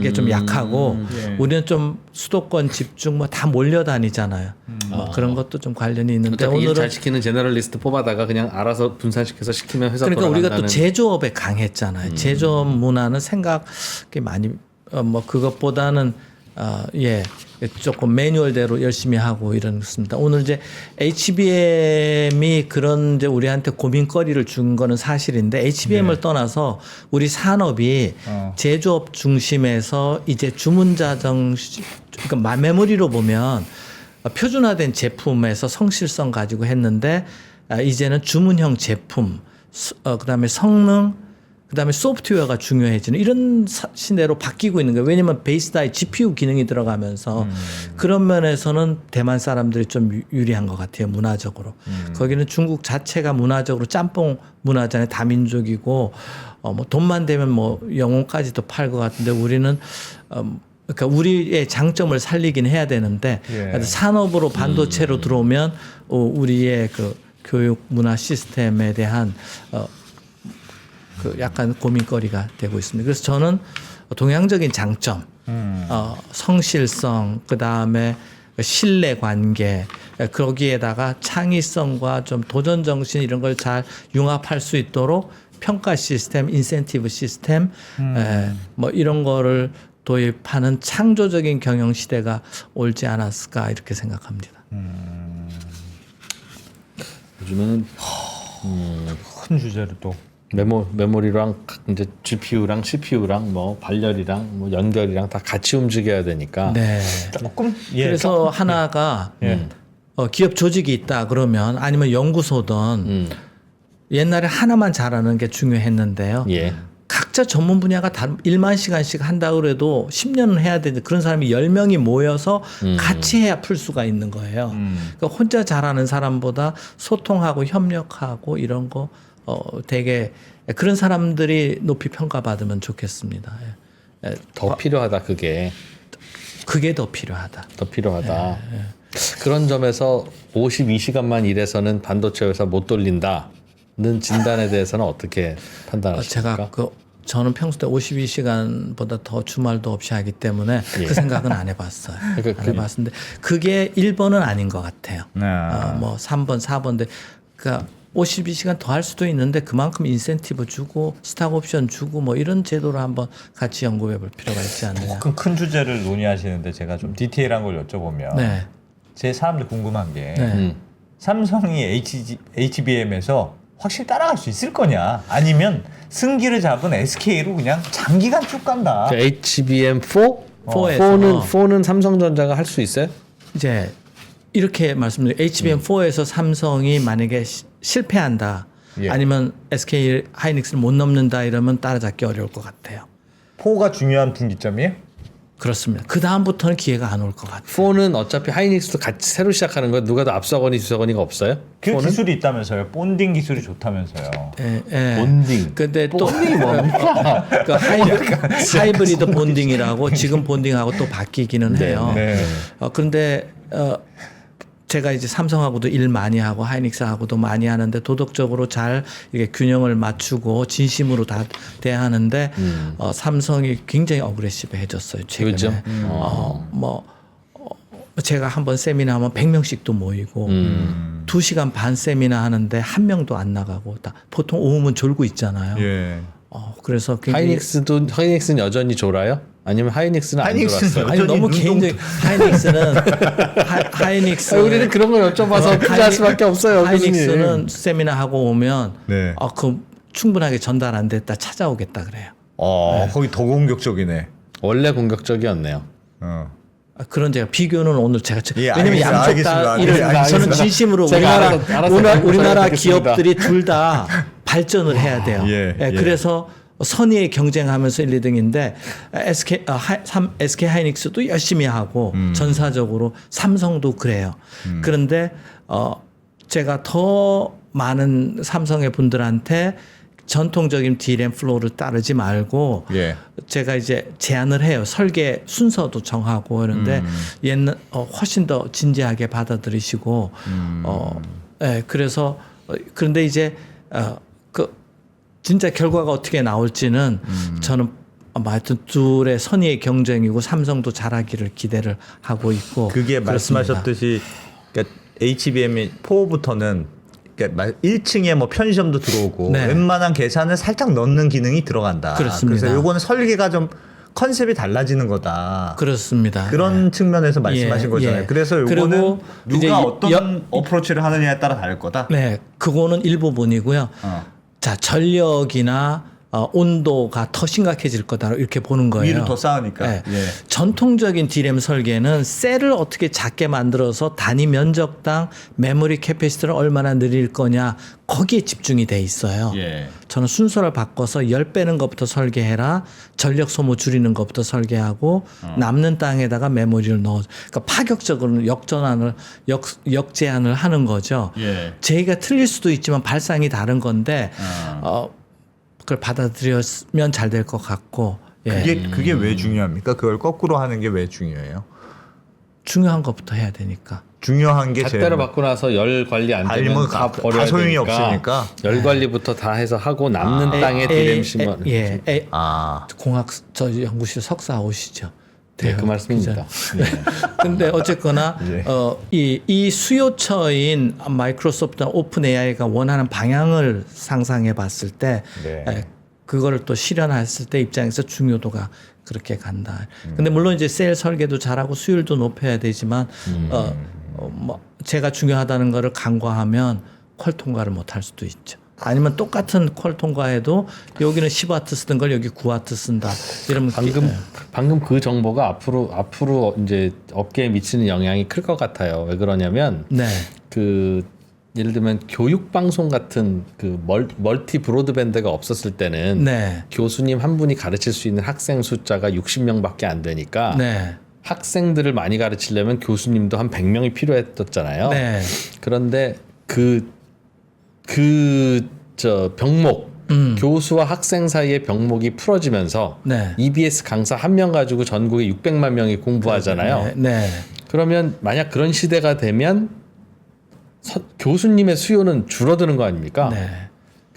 S3: 게 좀 약하고
S1: 예.
S3: 우리는 좀 수도권 집중 뭐 다 몰려다니잖아요. 그런 것도 좀 관련이 있는데
S2: 어차피 일
S3: 오늘은
S2: 잘 시키는 제너럴리스트 뽑아다가 그냥 알아서 분산시켜서 시키면 회사
S3: 그러니까 우리가
S2: 돌아간다는.
S3: 또 제조업에 강했잖아요. 제조업 문화는 생각이 많이 뭐 그것보다는 예 조금 매뉴얼대로 열심히 하고 이렇습니다. 오늘 이제 HBM이 그런 이제 우리한테 고민거리를 준 거는 사실인데 HBM을 떠나서 우리 산업이 제조업 중심에서 이제 주문자정 그러니까 메모리로 보면 표준화된 제품에서 성실성 가지고 했는데 이제는 주문형 제품 그다음에 성능 그다음에 소프트웨어가 중요해지는 이런 시대로 바뀌고 있는 거예요. 왜냐하면 베이스다에 GPU 기능이 들어가면서 그런 면에서는 대만 사람들이 좀 유리한 것 같아요. 문화적으로. 거기는 중국 자체가 문화적으로 짬뽕 문화잖아요. 다민족이고 뭐 돈만 되면 뭐 영혼까지도 팔 것 같은데 우리는 그러니까 우리의 장점을 살리긴 해야 되는데 산업으로 반도체로 들어오면 우리의 그 교육 문화 시스템에 대한 그 약간 고민거리가 되고 있습니다. 그래서 저는 동양적인 장점, 성실성, 그 다음에 신뢰관계, 거기에다가 창의성과 좀 도전 정신 이런 걸 잘 융합할 수 있도록 평가 시스템, 인센티브 시스템, 뭐 이런 거를 도입하는 창조적인 경영 시대가 올지 않았을까 이렇게 생각합니다.
S2: 요즘은
S1: 큰 주제를 또
S2: 메모리랑 이제 GPU랑 CPU랑 뭐 발열이랑 뭐 연결이랑 다 같이 움직여야 되니까.
S3: 네.
S1: 조금
S3: 그래서 하나가 기업 조직이 있다 그러면 아니면 연구소든 옛날에 하나만 잘하는 게 중요했는데요.
S2: 예.
S3: 각자 전문 분야가 다른 1만 시간씩 한다 그래도 10년은 해야 되는데 그런 사람이 10명이 모여서 같이 해야 풀 수가 있는 거예요. 그러니까 혼자 잘하는 사람보다 소통하고 협력하고 이런 거 되게 그런 사람들이 높이 평가받으면 좋겠습니다.
S2: 더 필요하다 그게.
S3: 그게 더 필요하다.
S2: 더 필요하다. 그런 점에서 52시간만 일해서는 반도체 회사 못 돌린다는 진단에 대해서는 어떻게 판단하십니까?
S3: 제가 저는 평소 때 52시간보다 더 주말도 없이 하기 때문에 그 생각은 안 해봤어요. 안 해봤는데 그게 1번은 아닌 것 같아요. 뭐 3번, 4번인데 그러니까 52시간 더 할 수도 있는데 그만큼 인센티브 주고 스탁 옵션 주고 뭐 이런 제도를 한번 같이 연구해 볼 필요가 있지 않느냐.
S1: 큰 주제를 논의하시는데 제가 좀 디테일한 걸 여쭤보면
S3: 네.
S1: 제 사람들 궁금한 게
S3: 네.
S1: 삼성이 HBM에서 확실히 따라갈 수 있을 거냐 아니면 승기를 잡은 SK로 그냥 장기간 쭉 간다.
S2: HBM4? 4는 삼성전자가 할 수 있어요?
S3: 이제 이렇게 말씀드려요. HBM4에서 삼성이 만약에 실패한다. 아니면 SK 하이닉스를 못 넘는다 이러면 따라잡기 어려울 것 같아요.
S1: 4가 중요한 분기점이에요?
S3: 그렇습니다. 그 다음부터는 기회가 안 올 것 같아요.
S2: 4는 어차피 하이닉스도 같이 새로 시작하는 거예요. 누가 더 앞서거니 뒤서거니가 없어요?
S1: 그
S2: 4는?
S1: 기술이 있다면서요. 본딩 기술이 좋다면서요.
S3: 예.
S2: 본딩.
S3: 근데 또
S2: 본딩이 뭡니까?
S3: 그러니까 하이브리드 본딩이라고 지금 본딩하고 또 바뀌기는 해요.
S1: 네.
S3: 그런데 제가 이제 삼성하고도 일 많이 하고 하이닉스하고도 많이 하는데 도덕적으로 잘 이게 균형을 맞추고 진심으로 다 대하는데 삼성이 굉장히 어그레시브해졌어요 최근에.
S2: 요즘?
S3: 제가 한번 세미나 하면 100명씩도 모이고 2시간 반 세미나 하는데 한 명도 안 나가고 다 보통 오후면 졸고 있잖아요.
S1: 예.
S3: 그래서 굉장히
S2: 하이닉스는 여전히 졸아요? 아니면 하이닉스는 안
S1: 하이닉스는
S2: 졸았어요?
S3: 아니 너무 개인적인 하이닉스는 하이닉스
S2: 우리는 그런 걸 여쭤봐서 투자할 수밖에 없어요.
S3: 하이닉스는 세미나 하고 오면
S1: 네.
S3: 그 충분하게 전달 안 됐다 찾아오겠다 그래요.
S1: 거기 더 공격적이네.
S2: 원래 공격적이었네요.
S3: 그런 제가 비교는 오늘 제가
S1: 예,
S3: 왜냐면
S1: 알겠습니다.
S3: 양쪽 다
S1: 알겠습니다.
S3: 이런
S1: 알겠습니다.
S3: 저는 진심으로
S2: 제가 알아서
S3: 우리나라
S2: 알겠습니다.
S3: 기업들이 둘 다 발전을 해야 돼요.
S1: 예.
S3: 그래서 선의의 경쟁하면서 1, 2등인데 SK 하이닉스도 열심히 하고 전사적으로 삼성도 그래요. 그런데 제가 더 많은 삼성의 분들한테 전통적인 D램 플로우를 따르지 말고 제가 이제 제안을 해요. 설계 순서도 정하고 그런데 옛날 훨씬 더 진지하게 받아들이시고 그래서 그런데 이제 진짜 결과가 어떻게 나올지는 저는 하여튼 둘의 선의의 경쟁이고 삼성도 잘하기를 기대를 하고 있고.
S1: 그게
S3: 그렇습니다.
S1: 말씀하셨듯이 그러니까 HBM이 4부터는 그러니까 1층에 뭐 편의점도 들어오고
S3: 네.
S1: 웬만한 계산을 살짝 넣는 기능이 들어간다.
S3: 그렇습니다.
S1: 그래서 요거는 설계가 좀 컨셉이 달라지는 거다.
S3: 그렇습니다.
S1: 그런 측면에서 말씀하신
S3: 예,
S1: 거잖아요.
S3: 예.
S1: 그래서 요거는
S3: 그리고 이제
S1: 누가 어떤
S3: 여-
S1: 어프로치를 하느냐에 따라 다를 거다.
S3: 네, 그거는 일부분이고요. 자, 전력이나 온도가 더 심각해질 거다 이렇게 보는 거예요.
S1: 위로 더 쌓으니까.
S3: 네.
S1: 예.
S3: 전통적인 D램 설계는 셀을 어떻게 작게 만들어서 단위 면적당 메모리 캐패시티를 얼마나 늘릴 거냐 거기에 집중이 돼 있어요.
S1: 예.
S3: 저는 순서를 바꿔서 열 빼는 것부터 설계해라, 전력 소모 줄이는 것부터 설계하고 남는 땅에다가 메모리를 넣어. 그러니까 파격적으로 역제한을 하는 거죠.
S1: 예.
S3: 제의가 틀릴 수도 있지만 발상이 다른 건데 그걸 받아들였으면 잘 될 것 같고. 예.
S1: 그게 왜 중요합니까? 그걸 거꾸로 하는 게 왜 중요해요?
S3: 중요한 것부터 해야 되니까.
S1: 중요한 게 제일
S2: 잣대로 받고 나서 열 관리 안 되면
S1: 아니면
S2: 다
S1: 다
S2: 버려야
S1: 소용이
S2: 되니까
S1: 없으니까.
S2: 열 관리부터 다 해서 하고 남는 땅에 디램 심어.
S3: 공학 저 연구실 석사 오시죠.
S2: 네, 그 말씀입니다.
S3: 근데 어쨌거나
S1: 예.
S3: 이 수요처인 마이크로소프트나 오픈 AI가 원하는 방향을 상상해 봤을 때
S1: 네.
S3: 그거를 또 실현했을 때 입장에서 중요도가 그렇게 간다. 근데 물론 이제 셀 설계도 잘하고 수율도 높여야 되지만 뭐 제가 중요하다는 거를 간과하면 퀄 통과를 못 할 수도 있죠. 아니면 똑같은 퀄 통과해도 여기는 10와트 쓰던 걸 여기 9와트 쓴다. 이러면
S2: 방금 그 정보가 앞으로 이제 업계에 미치는 영향이 클 것 같아요. 왜 그러냐면
S3: 네.
S2: 그 예를 들면 교육 방송 같은 그 멀티 브로드밴드가 없었을 때는
S3: 네.
S2: 교수님 한 분이 가르칠 수 있는 학생 숫자가 60명밖에 안 되니까
S3: 네.
S2: 학생들을 많이 가르치려면 교수님도 한 100명이 필요했었잖아요.
S3: 네.
S2: 그런데 병목 교수와 학생 사이의 병목이 풀어지면서
S3: 네.
S2: EBS 강사 한 명 가지고 전국에 600만 명이 공부하잖아요.
S3: 네.
S2: 그러면 만약 그런 시대가 되면 교수님의 수요는 줄어드는 거 아닙니까?
S3: 네.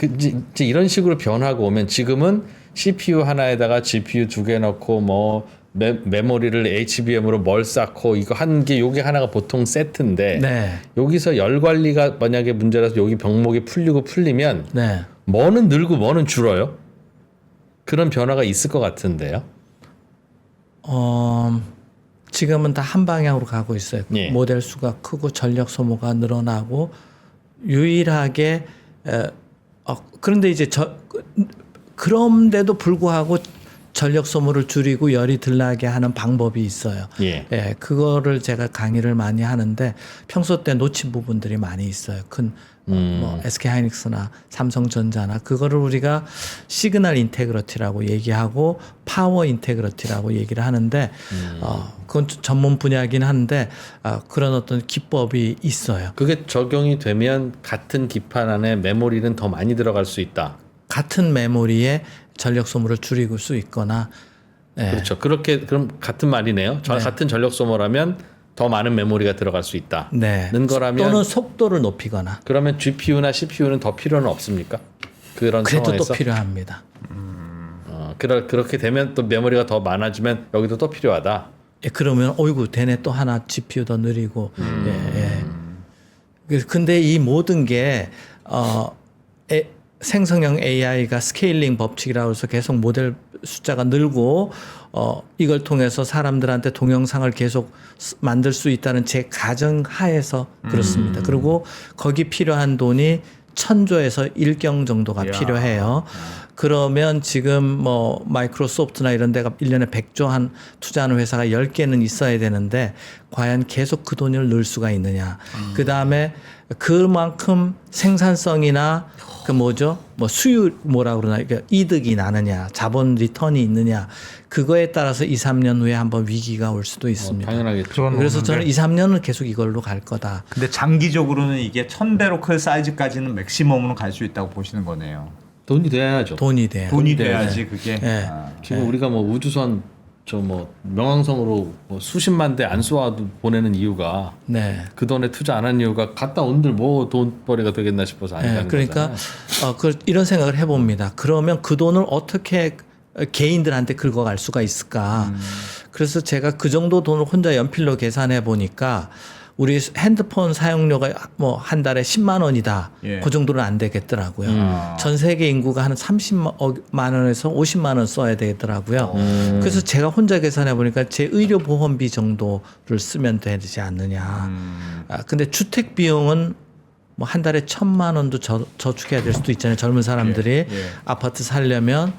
S2: 이제 이런 식으로 변화가 오면 지금은 CPU 하나에다가 GPU 2개 넣고 뭐 메모리를 HBM으로 쌓고 이거 요게 하나가 보통 세트인데
S3: 네.
S2: 여기서 열 관리가 만약에 문제라서 여기 병목이 풀리면
S3: 네.
S2: 뭐는 늘고 뭐는 줄어요? 그런 변화가 있을 것 같은데요.
S3: 지금은 다 한 방향으로 가고 있어요.
S2: 예.
S3: 모델 수가 크고 전력 소모가 늘어나고 유일하게 그런데 이제 그런데도 불구하고 전력 소모를 줄이고 열이 덜 나게 하는 방법이 있어요.
S2: 예.
S3: 그거를 제가 강의를 많이 하는데 평소 때 놓친 부분들이 많이 있어요. 뭐 SK 하이닉스나 삼성전자나 그거를 우리가 시그널 인테그리티라고 얘기하고 파워 인테그리티라고 얘기를 하는데 그건 전문 분야이긴 한데 그런 어떤 기법이 있어요.
S2: 그게 적용이 되면 같은 기판 안에 메모리는 더 많이 들어갈 수 있다.
S3: 같은 메모리에 전력 소모를 줄이고 수 있거나
S2: 그렇죠. 그럼 같은 말이네요. 같은 전력 소모라면 더 많은 메모리가 들어갈 수 있다.
S3: 네.
S2: 는 거라면
S3: 또는 속도를 높이거나.
S2: 그러면 GPU나 CPU는 더 필요는 없습니까? 그런
S3: 그래도
S2: 상황에서
S3: 또 필요합니다.
S2: 그렇게 되면 또 메모리가 더 많아지면 여기도 또 필요하다.
S3: 그러면 어이구 되네 또 하나 GPU 더 느리고. 근데 이 모든 게 생성형 AI가 스케일링 법칙이라고 해서 계속 모델 숫자가 늘고 이걸 통해서 사람들한테 동영상을 계속 만들 수 있다는 제 가정 하에서 그렇습니다. 그리고 거기 필요한 돈이 1000조에서 1경 정도가 필요해요. 그러면 지금 뭐 마이크로소프트나 이런 데가 1년에 100조 한 투자하는 회사가 10개는 있어야 되는데 과연 계속 그 돈을 넣을 수가 있느냐. 그다음에 그만큼 생산성이나 뭐 수율 뭐라 그러나 이득이 나느냐, 자본 리턴이 있느냐. 그거에 따라서 2, 3년 후에 한번 위기가 올 수도 있습니다.
S2: 당연하겠죠.
S3: 그래서 저는 2, 3년은 계속 이걸로 갈 거다.
S1: 근데 장기적으로는 이게 1000배로 클 사이즈까지는 맥시멈으로 갈 수 있다고 보시는 거네요.
S2: 돈이 돼야죠.
S3: 돈이 돼요.
S1: 돈이 돼야지 그게.
S3: 네.
S2: 지금 우리가 뭐 우주선 명왕성으로 뭐 수십만 대 안 쏘아도 보내는 이유가
S3: 네.
S2: 그 돈에 투자 안 한 이유가 갔다 온들 뭐 돈벌이가 되겠나 싶어서 안 가는
S3: 그러니까
S2: 거잖아요.
S3: 이런 생각을 해봅니다. 그러면 그 돈을 어떻게 개인들한테 긁어갈 수가 있을까? 그래서 제가 그 정도 돈을 혼자 연필로 계산해 보니까 우리 핸드폰 사용료가 뭐 한 달에 10만 원이다.
S1: 예.
S3: 그 정도는 안 되겠더라고요. 전 세계 인구가 한 30만 원에서 50만 원 써야 되겠더라고요. 그래서 제가 혼자 계산해 보니까 제 의료 보험비 정도를 쓰면 되지 않느냐. 근데 주택 비용은 뭐 한 달에 1,000만 원도 저축해야 될 수도 있잖아요. 젊은 사람들이
S1: 예.
S3: 아파트 살려면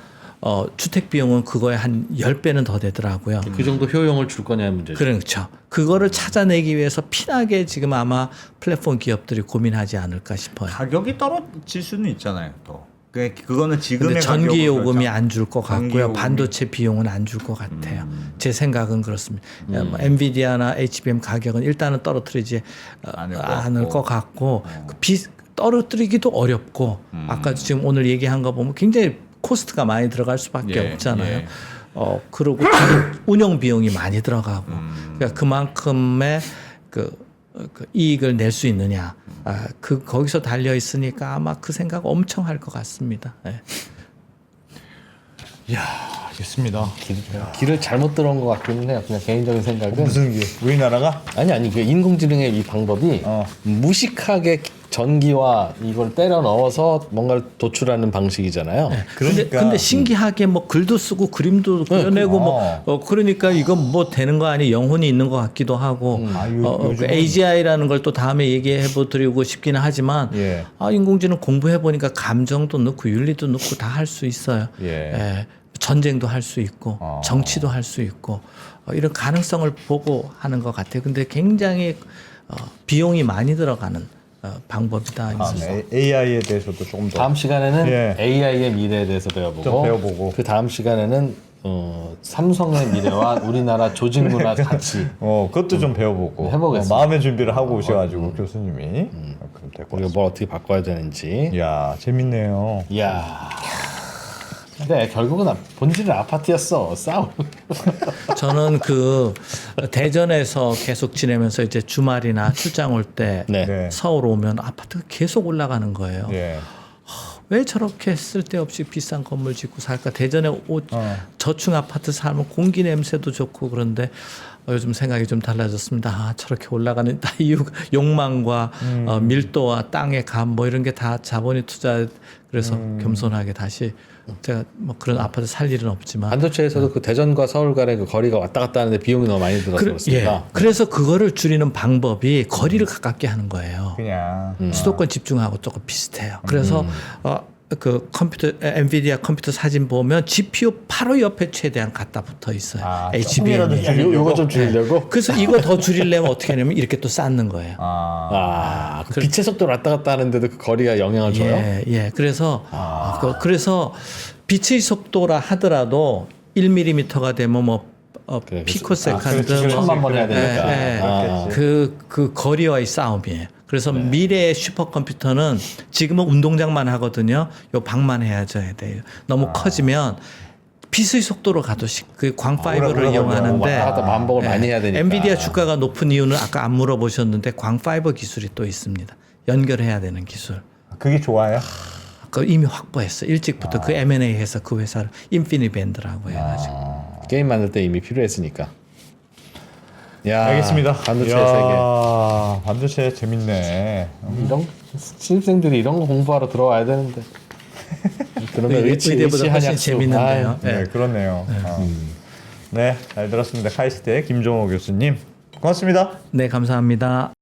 S3: 주택 비용은 그거에 한 10배는 더 되더라고요.
S2: 그 정도 효용을 줄 거냐의 문제죠.
S3: 그렇죠. 그거를 찾아내기 위해서 피나게 지금 아마 플랫폼 기업들이 고민하지 않을까 싶어요.
S1: 가격이 떨어질 수는 있잖아요. 또 그거는 지금의
S3: 근데 전기
S1: 가격으로
S3: 요금이
S1: 그렇죠.
S3: 안 줄 것
S1: 전기
S3: 같고요.
S1: 요금이-
S3: 반도체 비용은 안 줄 것 같아요. 제 생각은 그렇습니다. 뭐 엔비디아나 HBM 가격은 일단은 떨어뜨리지 않을 것 같고 떨어뜨리기도 어렵고 아까 지금 오늘 얘기한 거 보면 굉장히 코스트가 많이 들어갈 수밖에
S1: 예,
S3: 없잖아요.
S1: 예.
S3: 그리고 운영 비용이 많이 들어가고 그러니까 그만큼의 그 이익을 낼 수 있느냐. 거기서 달려 있으니까 아마 그 생각 엄청 할 것 같습니다. 예.
S1: 이야, 알겠습니다.
S2: 길을 잘못 들어온 것 같기는 해요. 그냥 개인적인 생각은.
S1: 무슨 길? 우리나라가?
S2: 아니 그 인공지능의 이 방법이 무식하게 전기와 이걸 때려 넣어서 뭔가를 도출하는 방식이잖아요.
S1: 그러니까
S3: 근데 신기하게 뭐 글도 쓰고 그림도 그려내고 뭐 그러니까 이건 뭐 되는 거 아니 영혼이 있는 것 같기도 하고 그 AGI라는 걸 또 다음에 얘기해 보드리고 싶기는 하지만
S1: 예.
S3: 인공지능 공부해 보니까 감정도 넣고 윤리도 넣고 다 할 수 있어요.
S1: 예.
S3: 전쟁도 할 수 있고 정치도 할 수 있고 이런 가능성을 보고 하는 것 같아요. 근데 굉장히 비용이 많이 들어가는 방법이다.
S1: AI에 대해서도 조금 더
S2: 다음 시간에는
S1: 예.
S2: AI의 미래에 대해서 배워보고,
S1: 좀 배워보고.
S2: 그 다음 시간에는 삼성의 미래와 우리나라 조직 문화 같이
S1: 그것도 좀 배워보고
S2: 해보겠습니다.
S1: 마음의 준비를 하고 오셔가지고 교수님이 그럼 될 것
S2: 우리가
S1: 같습니다.
S2: 뭘 어떻게 바꿔야 되는지.
S1: 이야, 재밌네요.
S2: 이야. 근데 결국은 본질은 아파트였어. 싸움.
S3: 저는 그 대전에서 계속 지내면서 이제 주말이나 출장 올 때
S1: 네.
S3: 서울 오면 아파트가 계속 올라가는 거예요.
S1: 예.
S3: 왜 저렇게 쓸데없이 비싼 건물 짓고 살까? 대전에 저층 아파트 살면 공기 냄새도 좋고 그런데 요즘 생각이 좀 달라졌습니다. 저렇게 올라가는 다 이유 욕망과 밀도와 땅의 감 뭐 이런 게 다 자본이 투자 그래서 겸손하게 다시 제가 뭐 그런 아파트 살 일은 없지만
S2: 반도체에서도 그 대전과 서울 간의 그 거리가 왔다 갔다 하는데 비용이 너무 많이 들어서 그렇습니다.
S3: 그래서 그거를 줄이는 방법이 거리를 가깝게 하는 거예요.
S1: 그냥
S3: 수도권 집중하고 조금 비슷해요. 그래서 그 컴퓨터 엔비디아 컴퓨터 사진 보면 GPU 바로 옆에 최대한 갖다 붙어 있어요.
S1: 조금이라도
S3: HBM이.
S1: 줄이려고?
S2: 요거 좀 줄이려고.
S3: 그래서 이거 더 줄이려면 어떻게 하냐면 이렇게 또 쌓는 거예요.
S2: 그 빛의 속도로 왔다 갔다 하는데도 그 거리가 영향을 줘요.
S3: 예. 그래서 그래서 빛의 속도라 하더라도 1mm가 되면 뭐
S2: 그래,
S3: 피코세컨드
S1: 그렇지.
S2: 1000만 번 해야 되니까.
S3: 그 거리와의 싸움이에요. 그래서 미래의 슈퍼컴퓨터는 지금은 운동장만 하거든요. 요 방만 해야져야 돼요. 너무 커지면 빛의 속도로 가도 그 광파이버를 이용하는데
S2: 왔다 갔다 반복을 많이 해야 되니까.
S3: 엔비디아 주가가 높은 이유는 아까 안 물어보셨는데 광파이버 기술이 또 있습니다. 연결해야 되는 기술.
S1: 그게 좋아요?
S3: 그 이미 확보했어. 일찍부터 그 M&A 해서 그 회사를 인피니밴드라고 해가지고.
S2: 게임 만들 때 이미 필요했으니까. 야,
S1: 알겠습니다.
S2: 반도체
S1: 이야,
S2: 세계.
S1: 반도체 재밌네.
S2: 이런 신입생들이 이런 거 공부하러 들어와야 되는데. 그러면
S3: 의대보다 훨씬
S2: 한약수.
S3: 재밌는데요.
S1: 네, 그렇네요. 네, 잘 들었습니다. 카이스트의 김종호 교수님. 고맙습니다.
S3: 네, 감사합니다.